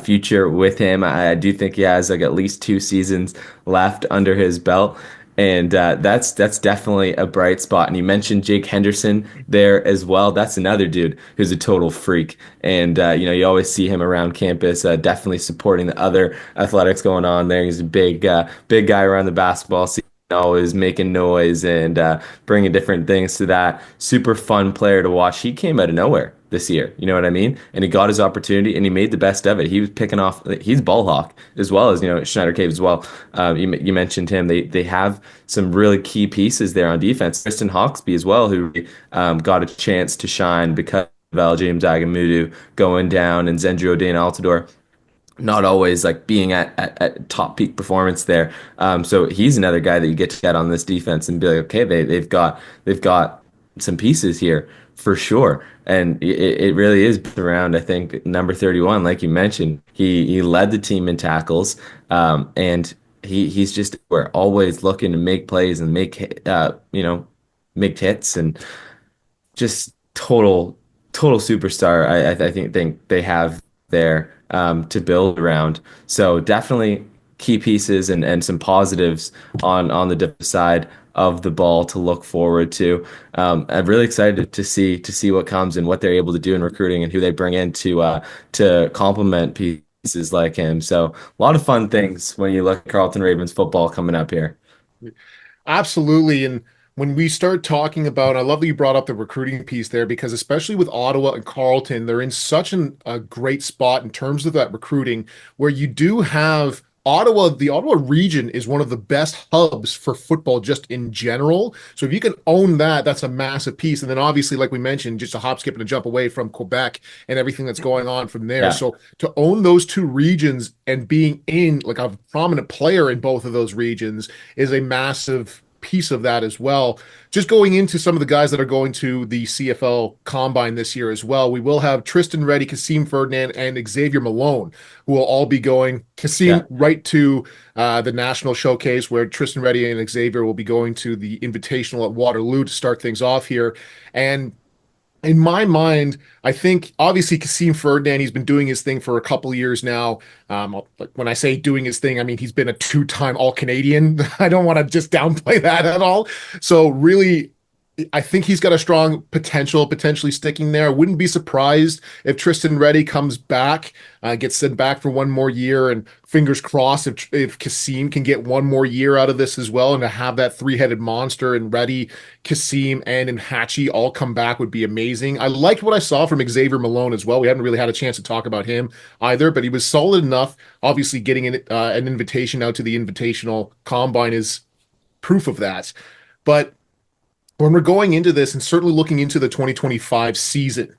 future with him. I do think he has like at least 2 seasons left under his belt. And that's definitely a bright spot. And you mentioned Jake Henderson there as well. That's another dude who's a total freak. And you always see him around campus, definitely supporting the other athletics going on there. He's a big guy around the basketball scene, always making noise and bringing different things to that. Super fun player to watch. He came out of nowhere this year, you know what I mean? And he got his opportunity and he made the best of it. He was picking off, he's ball hawk as well as, Schneider Cave as well. You mentioned him. They have some really key pieces there on defense. Tristan Hawksby as well, who got a chance to shine because of Al James Agamudu going down and Zendrio Dane Altidore not always like being at top peak performance there. So he's another guy that you get to get on this defense and be like, okay, they've got some pieces here for sure. And it really is around, I think, number 31, like you mentioned. He led the team in tackles, and he's just we're always looking to make plays and make hits and just total superstar. I think they have there to build around. So definitely key pieces and some positives on the defensive side of the ball to look forward to. I'm really excited to see what comes and what they're able to do in recruiting and who they bring in to complement pieces like him. So a lot of fun things when you look at Carleton Ravens football coming up here. Absolutely. And when we start talking about, I love that you brought up the recruiting piece there, because especially with Ottawa and Carleton, they're in such a great spot in terms of that recruiting, where you do have the Ottawa region is one of the best hubs for football just in general. So if you can own that, that's a massive piece. And then obviously, like we mentioned, just a hop, skip, and a jump away from Quebec and everything that's going on from there. Yeah. So to own those two regions and being in like a prominent player in both of those regions is a massive piece of that as well. Just going into some of the guys that are going to the CFL Combine this year as well, we will have Tristan Reddy, Kasim Ferdinand, and Xavier Malone, who will all be going. Yeah. Kasim right to the national showcase, where Tristan Reddy and Xavier will be going to the Invitational at Waterloo to start things off here. And in my mind, I think obviously Kasim Ferdinand, he's been doing his thing for a couple of years now. Like when I say doing his thing, I mean he's been a two-time All-Canadian. I don't want to just downplay that at all. So really, I think he's got a strong potential, potentially sticking there. I wouldn't be surprised if Tristan Reddy comes back, gets sent back for one more year, and fingers crossed if Kasim can get one more year out of this as well, and to have that three-headed monster and Reddy, Kasim, and Hachi all come back would be amazing. I liked what I saw from Xavier Malone as well. We haven't really had a chance to talk about him either, but he was solid enough. Obviously, getting an invitation out to the Invitational Combine is proof of that. But when we're going into this and certainly looking into the 2025 season,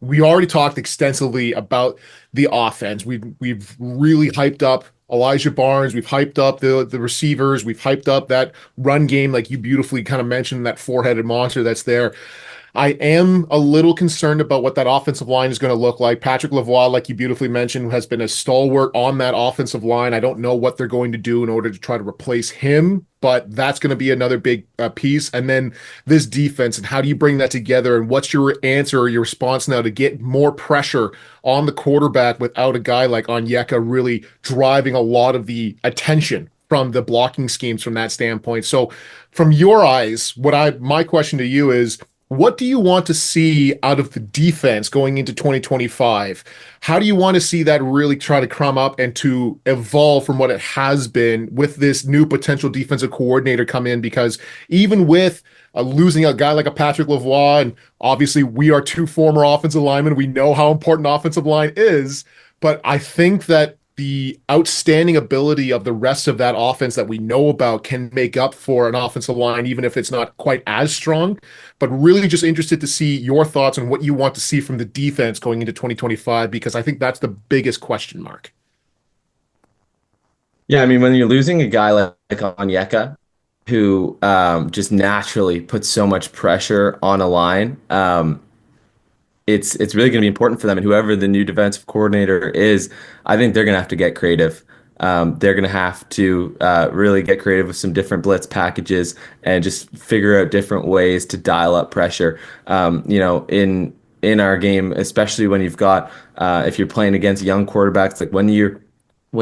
we already talked extensively about the offense. We've really hyped up Elijah Barnes. We've hyped up the receivers. We've hyped up that run game, like you beautifully kind of mentioned, that four-headed monster that's there. I am a little concerned about what that offensive line is going to look like. Patrick Lavoie, like you beautifully mentioned, has been a stalwart on that offensive line. I don't know what they're going to do in order to try to replace him, but that's going to be another big piece. And then this defense, and how do you bring that together? And what's your answer or your response now to get more pressure on the quarterback without a guy like Onyeka really driving a lot of the attention from the blocking schemes from that standpoint? So from your eyes, my question to you is, what do you want to see out of the defense going into 2025? How do you want to see that really try to crumb up and to evolve from what it has been with this new potential defensive coordinator come in? Because even with losing a guy like a Patrick Lavoie, and obviously we are two former offensive linemen, we know how important offensive line is, but I think that the outstanding ability of the rest of that offense that we know about can make up for an offensive line, even if it's not quite as strong. But really just interested to see your thoughts on what you want to see from the defense going into 2025, because I think that's the biggest question mark. Yeah, I mean, when you're losing a guy like Onyeka, who just naturally puts so much pressure on a line, it's really going to be important for them. And whoever the new defensive coordinator is, I think they're going to have to get creative. They're going to have to really get creative with some different blitz packages and just figure out different ways to dial up pressure. In our game, especially when you've got if you're playing against young quarterbacks, like when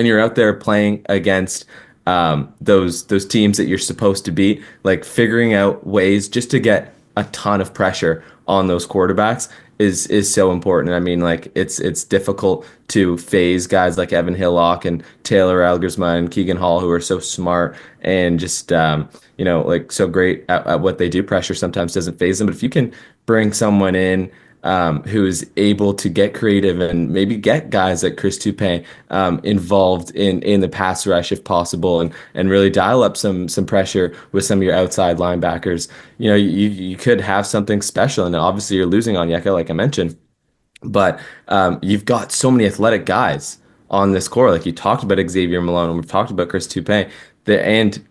you're out there playing against those teams that you're supposed to beat, like figuring out ways just to get a ton of pressure on those quarterbacks is so important. I mean, like it's difficult to phase guys like Evan Hillock and Taylor Algersma and Keegan Hall, who are so smart and just like so great at what they do. Pressure sometimes doesn't phase them, but if you can bring someone in who is able to get creative and maybe get guys like Chris Toupin involved in the pass rush if possible, and really dial up some pressure with some of your outside linebackers. You could have something special. And obviously you're losing on Onyeka, like I mentioned, but you've got so many athletic guys on this core. Like you talked about Xavier Malone, and we've talked about Chris Toupin, and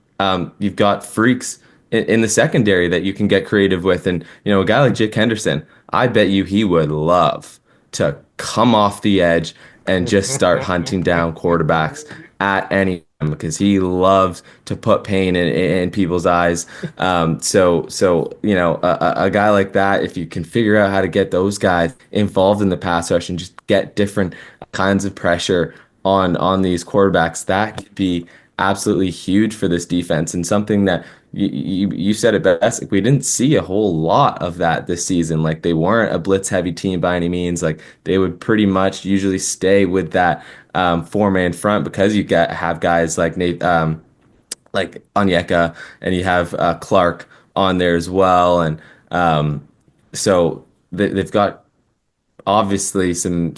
you've got freaks in the secondary that you can get creative with. And a guy like Jake Henderson, I bet you he would love to come off the edge and just start hunting down quarterbacks at any time, because he loves to put pain in people's eyes. A guy like that, if you can figure out how to get those guys involved in the pass rush and just get different kinds of pressure on these quarterbacks, that could be absolutely huge for this defense, and something that you said it best. Like, we didn't see a whole lot of that this season. Like, they weren't a blitz heavy team by any means. Like, they would pretty much usually stay with that four-man front, because you have guys like like Onyeka, and you have Clark on there as well, and so they've got obviously some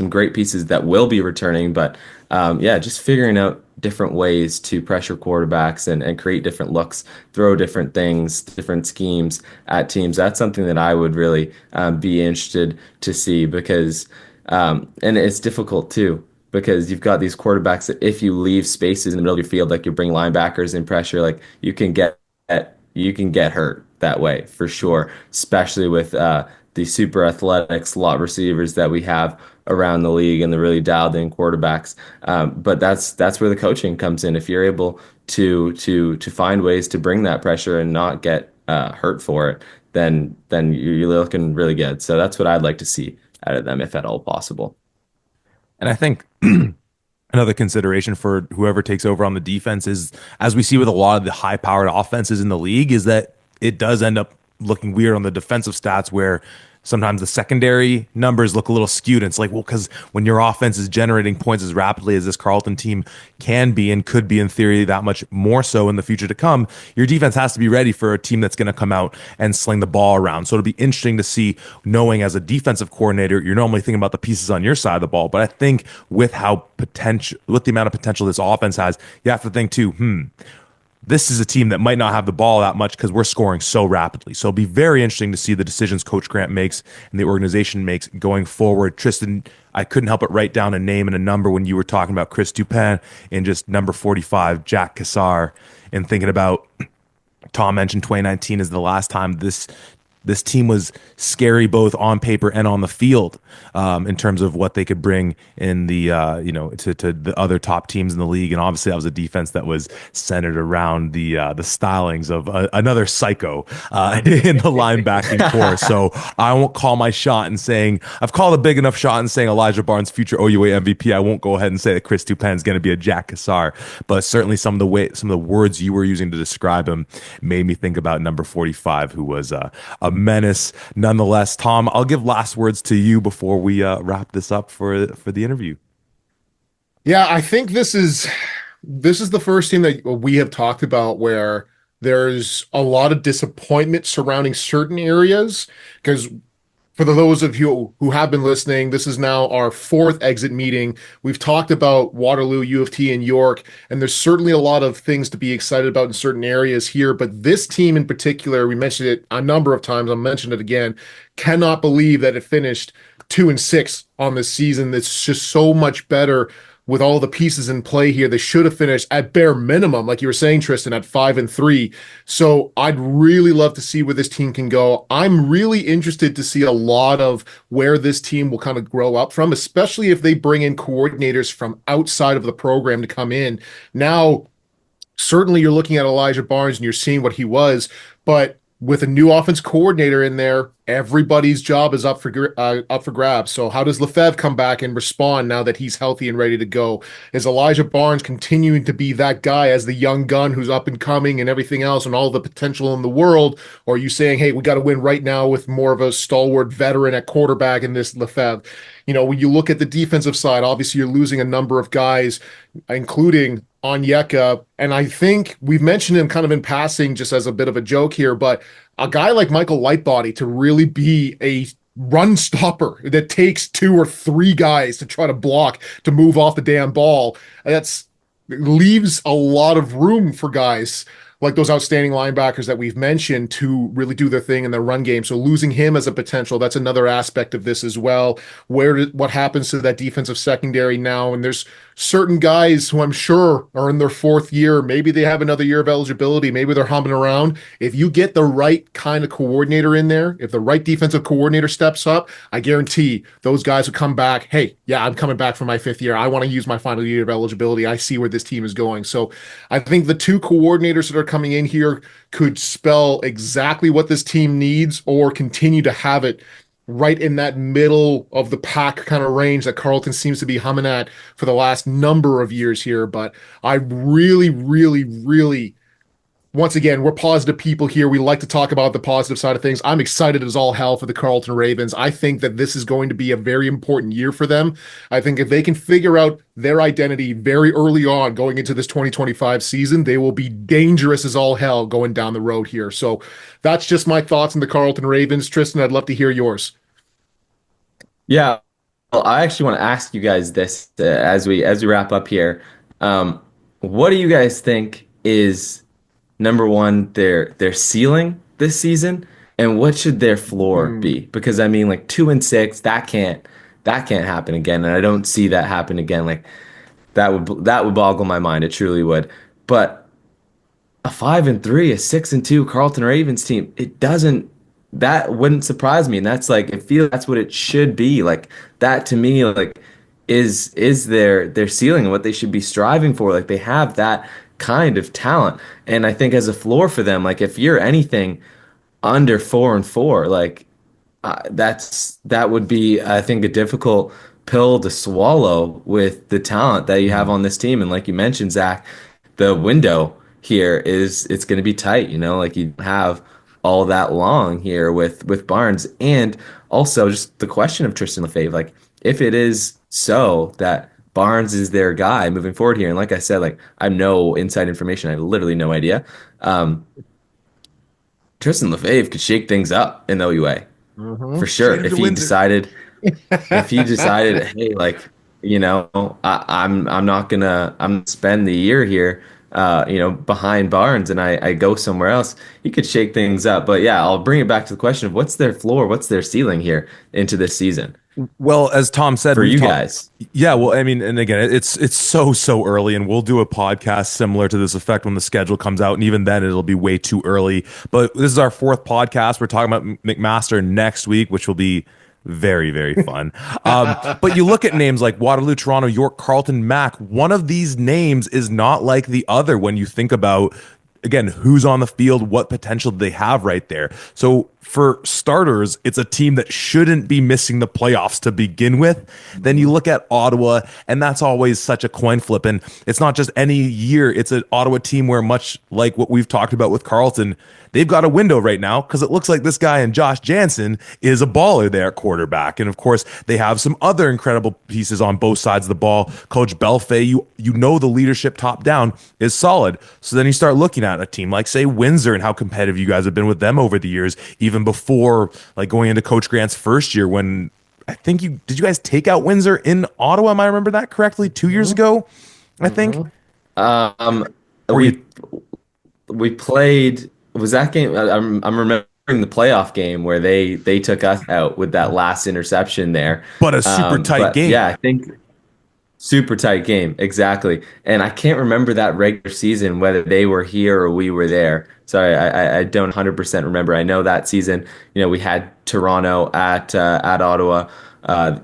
great pieces that will be returning, but just figuring out different ways to pressure quarterbacks and create different looks, throw different things, different schemes at teams. That's something that I would really be interested to see because, and it's difficult too. Because you've got these quarterbacks that if you leave spaces in the middle of your field, like you bring linebackers in pressure, like you can get hurt that way for sure, especially with the super athletic slot receivers that we have around the league and the really dialed in quarterbacks. But that's where the coaching comes in. If you're able to find ways to bring that pressure and not get hurt for it, then you're looking really good. So that's what I'd like to see out of them, if at all possible. And I think another consideration for whoever takes over on the defense is, as we see with a lot of the high-powered offenses in the league, is that it does end up looking weird on the defensive stats where sometimes the secondary numbers look a little skewed. And it's like, well, because when your offense is generating points as rapidly as this Carleton team can be and could be in theory that much more so in the future to come, your defense has to be ready for a team that's going to come out and sling the ball around. So it'll be interesting to see, knowing as a defensive coordinator, you're normally thinking about the pieces on your side of the ball. But I think with with the amount of potential this offense has, you have to think too, this is a team that might not have the ball that much because we're scoring so rapidly. So it'll be very interesting to see the decisions Coach Grant makes and the organization makes going forward. Tristan, I couldn't help but write down a name and a number when you were talking about Chris Dupin and just number 45, Jack Cassar, and thinking about Tom mentioned 2019 is the last time this team was scary both on paper and on the field in terms of what they could bring in the to the other top teams in the league. And obviously that was a defense that was centered around the stylings of another psycho in the linebacking core. So I won't call my shot in saying I've called a big enough shot in saying Elijah Barnes future OUA MVP. I won't go ahead and say that Chris Dupin is going to be a Jack Cassar, but certainly some of the words you were using to describe him made me think about number 45, who was a menace nonetheless. Tom, I'll give last words to you before we wrap this up for the interview. Yeah, I think this is the first team that we have talked about where there's a lot of disappointment surrounding certain areas because for those of you who have been listening, this is now our fourth exit meeting. We've talked about Waterloo, U of T, and York, and there's certainly a lot of things to be excited about in certain areas here. But this team in particular, we mentioned it a number of times, I'll mention it again, cannot believe that it finished 2-6 on this season. It's just so much better with all the pieces in play here. They should have finished at bare minimum, like you were saying, Tristan, at 5-3. So I'd really love to see where this team can go. I'm really interested to see a lot of where this team will kind of grow up from, especially if they bring in coordinators from outside of the program to come in. Now, certainly you're looking at Elijah Barnes and you're seeing what he was, but with a new offense coordinator in there, everybody's job is up for grabs. So how does Lefebvre come back and respond now that he's healthy and ready to go? Is Elijah Barnes continuing to be that guy as the young gun who's up and coming and everything else and all the potential in the world? Or are you saying, hey, we got to win right now with more of a stalwart veteran at quarterback in this Lefebvre? You know, when you look at the defensive side, obviously you're losing a number of guys, including Onyeka, and I think we've mentioned him kind of in passing just as a bit of a joke here, but a guy like Michael Lightbody to really be a run stopper that takes 2 or 3 guys to try to block to move off the damn ball, that's leaves a lot of room for guys like those outstanding linebackers that we've mentioned to really do their thing in the run game. So losing him as a potential, that's another aspect of this as well. What happens to that defensive secondary now? And there's certain guys who I'm sure are in their 4th year. Maybe they have another year of eligibility. Maybe they're humming around. If you get the right kind of coordinator in there, if the right defensive coordinator steps up, I guarantee those guys will come back. Hey, yeah, I'm coming back for my 5th year. I want to use my final year of eligibility. I see where this team is going. So I think the 2 coordinators that are coming in here could spell exactly what this team needs or continue to have it right in that middle of the pack kind of range that Carleton seems to be humming at for the last number of years here. But I really, really, really, once again, we're positive people here. We like to talk about the positive side of things. I'm excited as all hell for the Carleton Ravens. I think that this is going to be a very important year for them. I think if they can figure out their identity very early on going into this 2025 season, they will be dangerous as all hell going down the road here. So that's just my thoughts on the Carleton Ravens. Tristan, I'd love to hear yours. Yeah, well, I actually want to ask you guys this as we wrap up here. what do you guys think is number one, their ceiling this season, and what should their floor Hmm. be? Because I mean, like 2-6, that can't happen again, and I don't see that happen again. Like that would boggle my mind. It truly would. But a 5-3, a 6-2 Carleton Ravens team, that wouldn't surprise me. And that's like, I feel that's what it should be. Like that to me, like is their ceiling and what they should be striving for. Like they have that kind of talent. And I think as a floor for them, like if you're anything under 4-4, like that would be, I think, a difficult pill to swallow with the talent that you have Mhm. on this team. And like you mentioned, Zach, the window here is it's going to be tight. Like you don't have all that long here with Barnes, and also just the question of Tristan Lefebvre. Like if it is so that Barnes is their guy moving forward here, and like I said, like I have no inside information. I have literally no idea. Um, Tristan Lefebvre could shake things up in the OUA Mm-hmm. for sure Trade him to Windsor. if he decided, hey, like, I'm not gonna spend the year here, behind Barnes, and I go somewhere else, he could shake things up. But yeah, I'll bring it back to the question of what's their floor, what's their ceiling here into this season Well, as Tom said, for we've you talked. guys. Yeah, well, I mean, and again, it's so early, and we'll do a podcast similar to this effect when the schedule comes out, and even then, it'll be way too early. But this is our fourth podcast. We're talking about McMaster next week, which will be very fun. But you look at names like Waterloo, Toronto, York, Carleton, Mac. One of these names is not like the other when you think about, again, who's on the field, what potential do they have right there. So for starters, it's a team that shouldn't be missing the playoffs to begin with. Then you look at Ottawa, and that's always such a coin flip. And it's not just any year, it's an Ottawa team where, much like what we've talked about with Carleton, they've got a window right now because it looks like this guy and Josh Jansen is a baller there at quarterback. And of course, they have some other incredible pieces on both sides of the ball. Coach Belfay, you know the leadership top down is solid. So then you start looking at a team like, say, Windsor, and how competitive you guys have been with them over the years, even before like going into Coach Grant's first year when I think you guys take out Windsor in Ottawa? Am I remember that correctly? 2 years ago, I think. Mm-hmm. Um, Or you we we played. Was that game? I'm remembering the playoff game where they took us out with that last interception there. but a super tight But yeah, game. I think super tight game, exactly. And I can't remember that regular season whether they were here or we were there. Sorry, I don't 100% remember. I know that season, we had Toronto at Ottawa.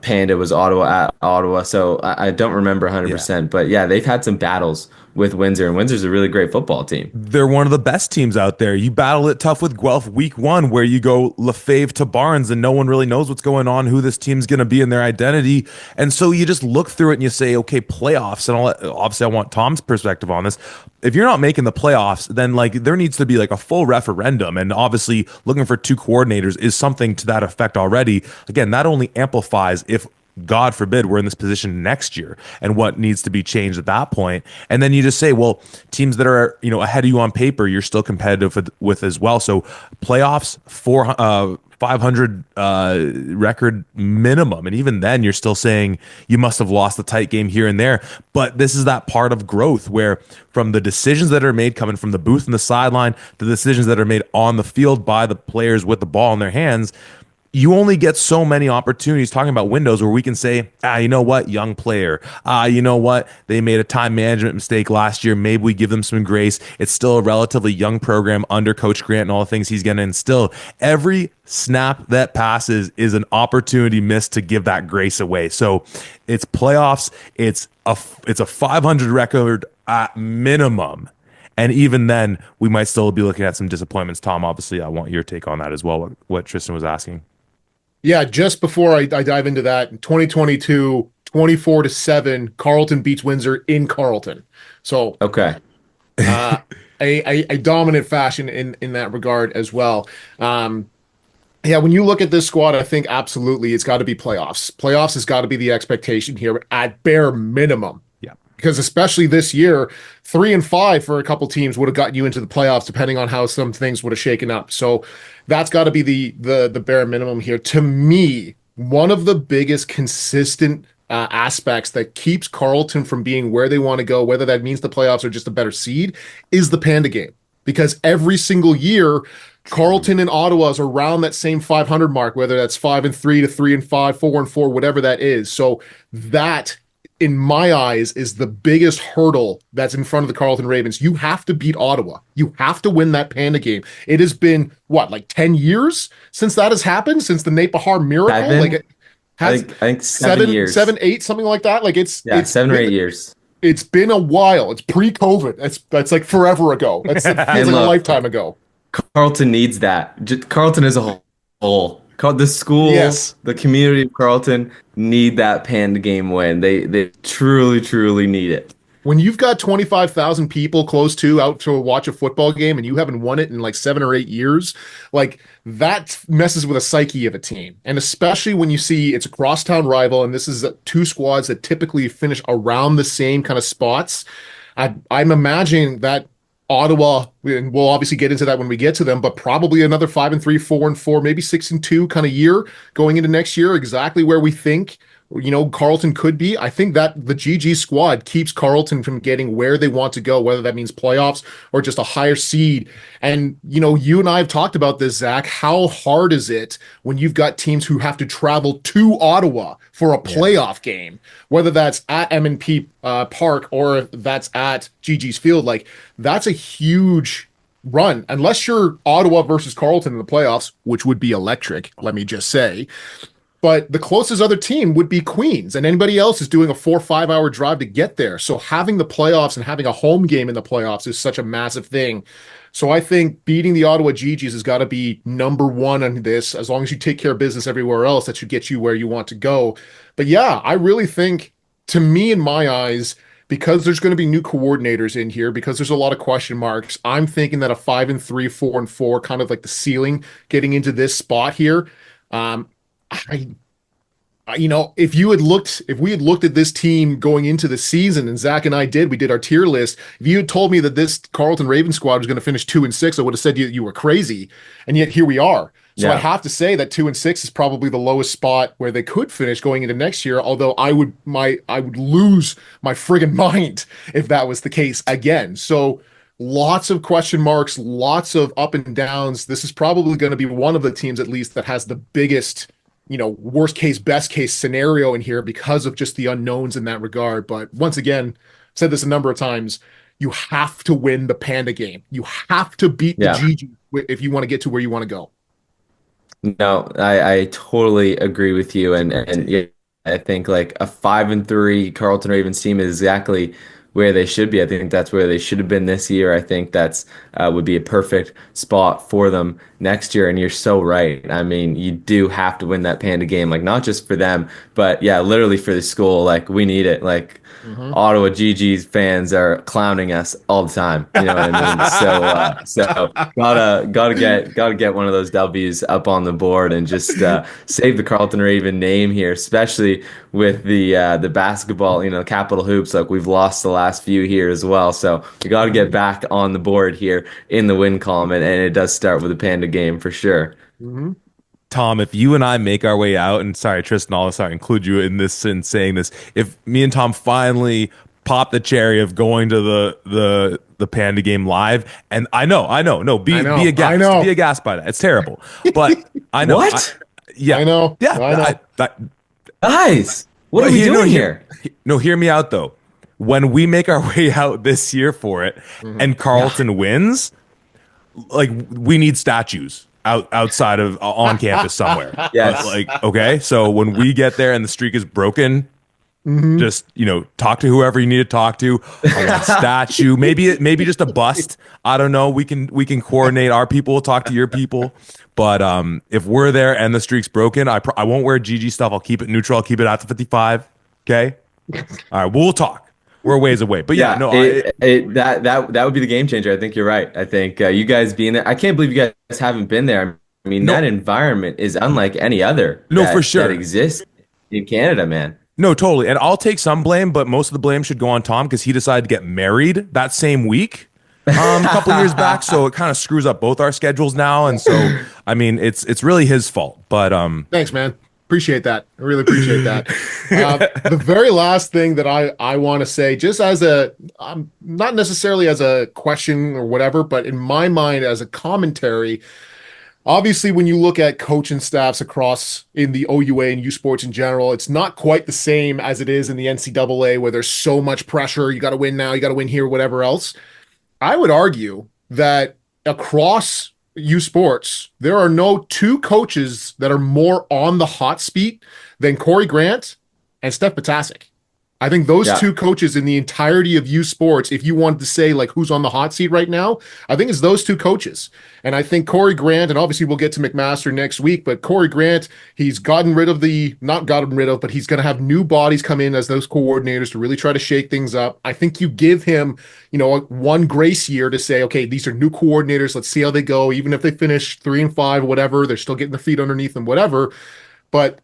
Panda was Ottawa at Ottawa. So I don't remember Yeah. 100%. But yeah, they've had some battles with Windsor, and Windsor's a really great football team. They're one of the best teams out there. You battle it tough with Guelph week one, where you go Lefebvre to Barnes, and no one really knows what's going on, who this team's going to be in their identity. And so you just look through it and you say, okay, playoffs. And obviously, I want Tom's perspective on this. If you're not making the playoffs, then like there needs to be like a full referendum. And obviously, looking for two coordinators is something to that effect already. Again, that only amplifies if, God forbid, we're in this position next year and what needs to be changed at that point. And then you just say, well, teams that are, ahead of you on paper, you're still competitive with as well. So playoffs, 500 record minimum. And even then, you're still saying you must have lost the tight game here and there. But this is that part of growth where, from the decisions that are made coming from the booth and the sideline, the decisions that are made on the field by the players with the ball in their hands, you only get so many opportunities talking about windows where we can say, you know what, young player. You know what, they made a time management mistake last year. Maybe we give them some grace. It's still a relatively young program under Coach Grant and all the things he's going to instill. Every snap that passes is an opportunity missed to give that grace away. So it's playoffs. It's a 500 record at minimum. And even then, we might still be looking at some disappointments. Tom, obviously, I want your take on that as well, what Tristan was asking. Yeah, just before I dive into that, in 2022, 24-7, Carleton beats Windsor in Carleton. So Okay. uh, a dominant fashion in that regard as well. Yeah, when you look at this squad, I think absolutely it's got to be playoffs. Playoffs has got to be the expectation here at bare minimum. Yeah. Because especially this year, 3-5 for a couple teams would have gotten you into the playoffs, depending on how some things would have shaken up. So that's got to be the bare minimum here. To me, one of the biggest consistent aspects that keeps Carleton from being where they want to go, whether that means the playoffs or just a better seed, is the Panda game. Because every single year, Carleton and Ottawa is around that same 500 mark, whether that's 5-3 to 3-5, 4-4, whatever that is. So that, in my eyes, is the biggest hurdle that's in front of the Carleton Ravens. You have to beat Ottawa. You have to win that Panda game. It has been, what, like 10 years since that has happened, since the Nate Bahar miracle? Seven? Like, it has I think 7 years. 7, 8, something like that. Like, it's 7 or 8 years. It's been a while. It's pre-COVID. That's like forever ago. It feels like a lifetime ago. Carleton needs that. Carleton as a whole. The school, the community of Carleton need that Panda game win. They truly, truly need it. When you've got 25,000 people close to out to watch a football game and you haven't won it in like 7 or 8 years, like that messes with the psyche of a team. And especially when you see it's a crosstown rival and this is two squads that typically finish around the same kind of spots. I'm imagining that Ottawa, and we'll obviously get into that when we get to them, but probably another 5-3, 4-4, maybe 6-2 kind of year going into next year, exactly where we think, Carleton could be. I think that the GG squad keeps Carleton from getting where they want to go, whether that means playoffs or just a higher seed. And, you and I have talked about this, Zach. How hard is it when you've got teams who have to travel to Ottawa for a playoff game, whether that's at M&P Park or that's at GG's Field? Like, that's a huge run, unless you're Ottawa versus Carleton in the playoffs, which would be electric, let me just say. But the closest other team would be Queens, and anybody else is doing a 4 or 5 hour drive to get there. So having the playoffs and having a home game in the playoffs is such a massive thing. So I think beating the Ottawa GGs has got to be number one on this. As long as you take care of business everywhere else, that should get you where you want to go. But yeah, I really think, to me, in my eyes, because there's going to be new coordinators in here, because there's a lot of question marks, I'm thinking that a 5-3, 4-4, kind of like the ceiling getting into this spot here. If we had looked at this team going into the season, and Zach and I did, we did our tier list. If you had told me that this Carleton Ravens squad was going to finish 2-6, I would have said you were crazy. And yet here we are. So I'd have to say that 2-6 is probably the lowest spot where they could finish going into next year. Although I would lose my friggin' mind if that was the case again. So lots of question marks, lots of up and downs. This is probably going to be one of the teams, at least, that has the biggest, worst case, best case scenario in here because of just the unknowns in that regard. But once again, said this a number of times, you have to win the Panda game. You have to beat the GG if you want to get to where you want to go. No, I totally agree with you. And yeah, I think like a 5-3 Carleton Ravens team is exactly where they should be. I think that's where they should have been this year. I think that's would be a perfect spot for them next year. And you're so right. I mean, you do have to win that Panda game, like not just for them, but yeah, literally for the school. Like we need it. Like Ottawa GG's fans are clowning us all the time. You know what I mean? So gotta get one of those W's up on the board and just save the Carleton Raven name here, especially with the basketball, Capital Hoops. Like we've lost the last few here as well. So we got to get back on the board here in the win column, and it does start with the Panda game for sure. Tom, if you and I make our way out, and sorry, Tristan, also I include you in this in saying this, if me and Tom finally pop the cherry of going to the Panda game live, and I know, be aghast by that. It's terrible, but I know. What? I know. Yeah, guys, what are we doing here? No, hear me out though. When we make our way out this year for it, and Carleton wins, like we need statues outside of on campus somewhere. Yes. Okay. So when we get there and the streak is broken, just talk to whoever you need to talk to. I want a statue, maybe just a bust. I don't know. We can coordinate. Our people will talk to your people. But if we're there and the streak's broken, I won't wear GG stuff. I'll keep it neutral. I'll keep it out to 55. Okay. All right. We'll talk. We're a ways away, but that would be the game changer. I think you're right. I think you guys being there, I can't believe you guys haven't been there. I mean, that environment is unlike any other. For sure, that exists in Canada, man. No, totally. And I'll take some blame, but most of the blame should go on Tom because he decided to get married that same week, a couple years back. So it kind of screws up both our schedules now. And so, I mean, it's really his fault. But thanks, man. Appreciate that. I really appreciate that. The very last thing that I want to say, just as not necessarily as a question or whatever, but in my mind as a commentary. Obviously, when you look at coaching staffs across in the OUA and U Sports in general, it's not quite the same as it is in the NCAA, where there's so much pressure. You got to win now, you got to win here, whatever else. I would argue that across U Sports, there are no two coaches that are more on the hot seat than Corey Grant and Steph Potasic. I think those Yeah. two coaches in the entirety of U Sports, if you wanted to say like who's on the hot seat right now, I think it's those two coaches. And I think Corey Grant, and obviously we'll get to McMaster next week, but Corey Grant, he's gotten rid of not gotten rid of, but he's going to have new bodies come in as those coordinators to really try to shake things up. I think you give him, one grace year to say, okay, these are new coordinators. Let's see how they go. Even if they finish 3-5, whatever, they're still getting their feet underneath them, whatever. But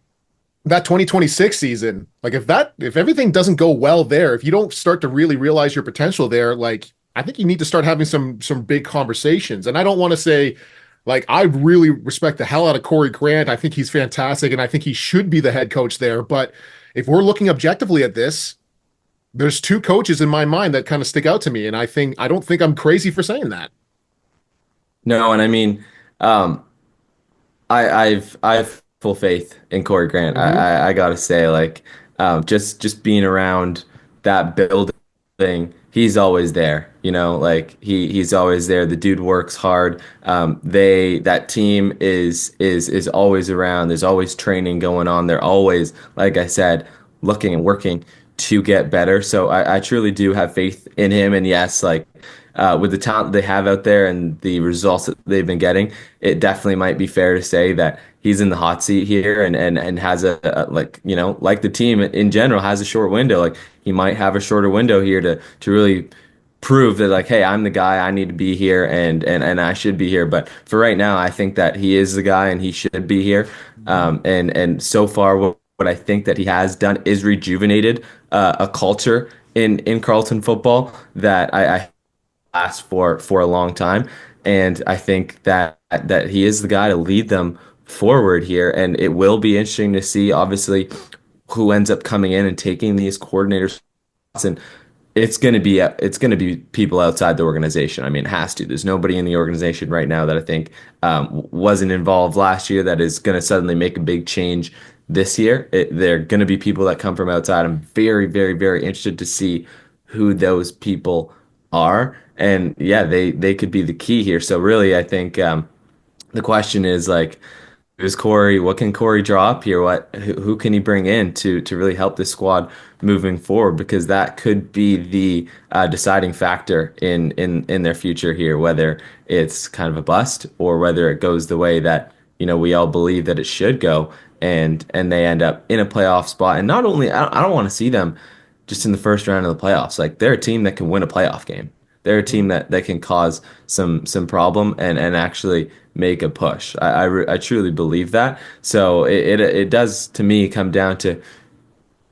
that 2026 season, like if everything doesn't go well there, if you don't start to really realize your potential there, like I think you need to start having some big conversations. And I don't want to say like I really respect the hell out of Corey Grant. I think he's fantastic and I think he should be the head coach there. But if we're looking objectively at this, there's two coaches in my mind that kind of stick out to me. And I don't think I'm crazy for saying that. No, and I mean, I've full faith in Corey Grant. Mm-hmm. I gotta say, like, just being around that building, he's always there. Like he's always there. The dude works hard. That team is always around. There's always training going on. They're always, like I said, looking and working to get better. So I truly do have faith in him. And yes, like with the talent they have out there and the results that they've been getting, it definitely might be fair to say that he's in the hot seat here and has like the team in general has a short window. Like he might have a shorter window here to really prove that like, hey, I'm the guy, I need to be here and I should be here. But for right now, I think that he is the guy and he should be here. And so far what I think that he has done is rejuvenated a culture in Carleton football that I last for a long time, and I think that he is the guy to lead them forward here. And it will be interesting to see, obviously, who ends up coming in and taking these coordinators. And it's gonna be people outside the organization. I mean, it has to. There's nobody in the organization right now that I think wasn't involved last year that is gonna suddenly make a big change this year. They're gonna be people that come from outside. I'm very, very, very interested to see who those people are. And yeah, they could be the key here. So really, I think the question is like, who's Corey? What can Corey draw up here? Who can he bring in to really help this squad moving forward? Because that could be the deciding factor in their future here, whether it's kind of a bust or whether it goes the way that we all believe that it should go, and they end up in a playoff spot. And not only I don't want to see them just in the first round of the playoffs. Like they're a team that can win a playoff game. They're a team that can cause some problem and actually make a push. I truly believe that. So it does to me come down to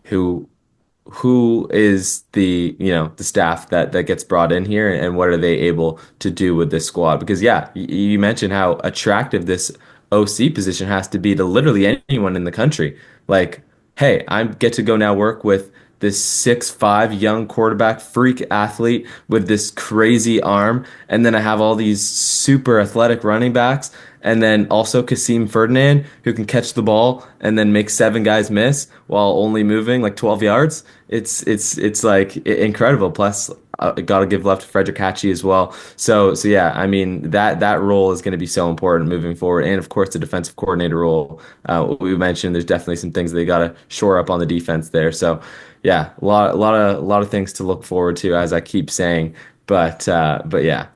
who is the staff that gets brought in here and what are they able to do with this squad? Because yeah, you mentioned how attractive this OC position has to be to literally anyone in the country. Like, hey, I get to go now work with this 6'5" young quarterback freak athlete with this crazy arm, and then I have all these super athletic running backs, and then also Kasim Ferdinand who can catch the ball and then make 7 guys miss while only moving like 12 yards. It's like incredible. Plus, got to give love to Frederick Hatchie as well. So yeah, I mean that role is going to be so important moving forward, and of course the defensive coordinator role. We mentioned there's definitely some things they got to shore up on the defense there. So yeah, a lot of things to look forward to, as I keep saying. But yeah.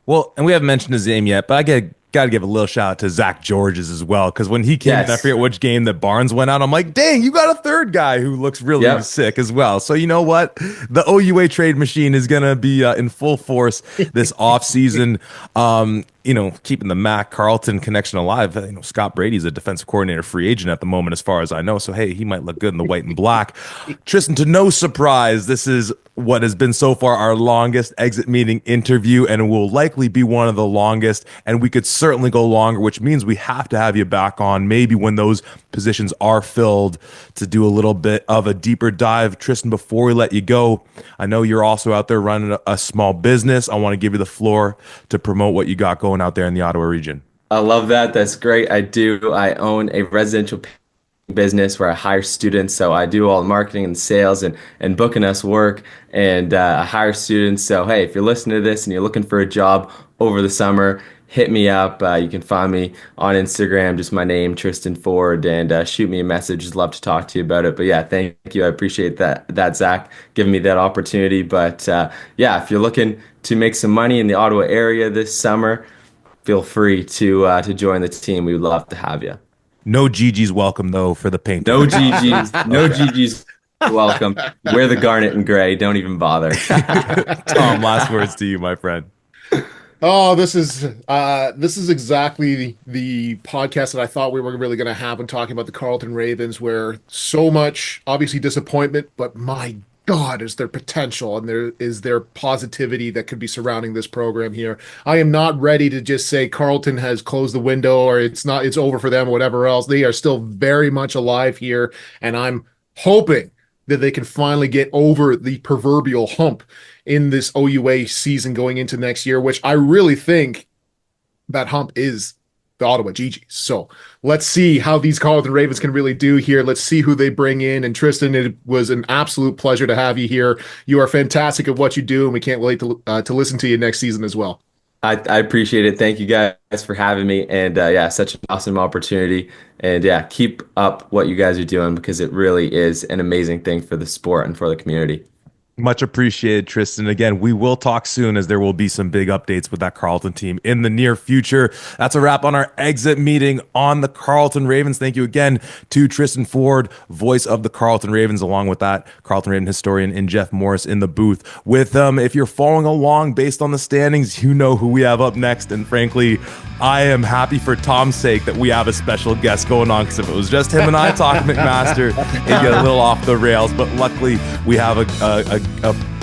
Well, and we haven't mentioned his name yet, but got to give a little shout out to Zach Georges as well, because when he came in, I forget which game that Barnes went out, I'm like, dang, you got a third guy who looks really sick as well. So you know what? The OUA trade machine is going to be in full force this offseason. keeping the Mac Carleton connection alive, Scott Brady's a defensive coordinator free agent at the moment, as far as I know. So, hey, he might look good in the white and black. Tristan, to no surprise, this is what has been so far our longest exit meeting interview, and it will likely be one of the longest. And we could certainly go longer, which means we have to have you back on maybe when those positions are filled to do a little bit of a deeper dive. Tristan, before we let you go, I know you're also out there running a small business. I want to give you the floor to promote what you got going out there in the Ottawa region. I love that. That's great. I do. I own a residential business where I hire students. So I do all the marketing and sales and booking us work, and I hire students. So, hey, if you're listening to this and you're looking for a job over the summer, hit me up. You can find me on Instagram, just my name, Tristan Forde, and shoot me a message. Just love to talk to you about it. But yeah, thank you. I appreciate that Zach, giving me that opportunity. But yeah, if you're looking to make some money in the Ottawa area this summer, feel free to join the team. We would love to have you. No GG's welcome, though, for the paint. No GG's. No GG's welcome. Wear the garnet and gray. Don't even bother. Tom, last words to you, my friend. Oh, this is exactly the podcast that I thought we were really going to have when talking about the Carleton Ravens, where so much obviously disappointment, but my God, is there potential and there is there positivity that could be surrounding this program here. I am not ready to just say Carleton has closed the window or it's over for them or whatever else. They are still very much alive here, and I'm hoping that they can finally get over the proverbial hump in this OUA season going into next year, which I really think that hump is the Ottawa GGs. So let's see how these Carleton Ravens can really do here. Let's see who they bring in. And Tristan, it was an absolute pleasure to have you here. You are fantastic at what you do, and we can't wait to listen to you next season as well. I appreciate it. Thank you guys for having me. And yeah, such an awesome opportunity. And yeah, keep up what you guys are doing, because it really is an amazing thing for the sport and for the community. Much appreciated, Tristan. Again, we will talk soon, as there will be some big updates with that Carleton team in the near future. That's a wrap on our exit meeting on the Carleton Ravens. Thank you again to Tristan Forde, voice of the Carleton Ravens, along with that Carleton Raven historian and Jeff Morris in the booth with them. If you're following along based on the standings, you know who we have up next. And frankly, I am happy for Tom's sake that we have a special guest going on, because if it was just him and I talking McMaster, it'd get a little off the rails. But luckily, we have a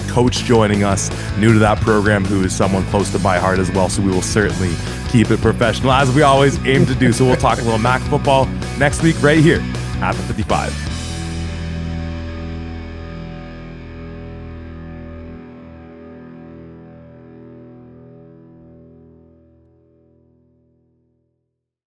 coach joining us new to that program who is someone close to my heart as well. So we will certainly keep it professional, as we always aim to do. So we'll talk a little MAC football next week right here at the 55.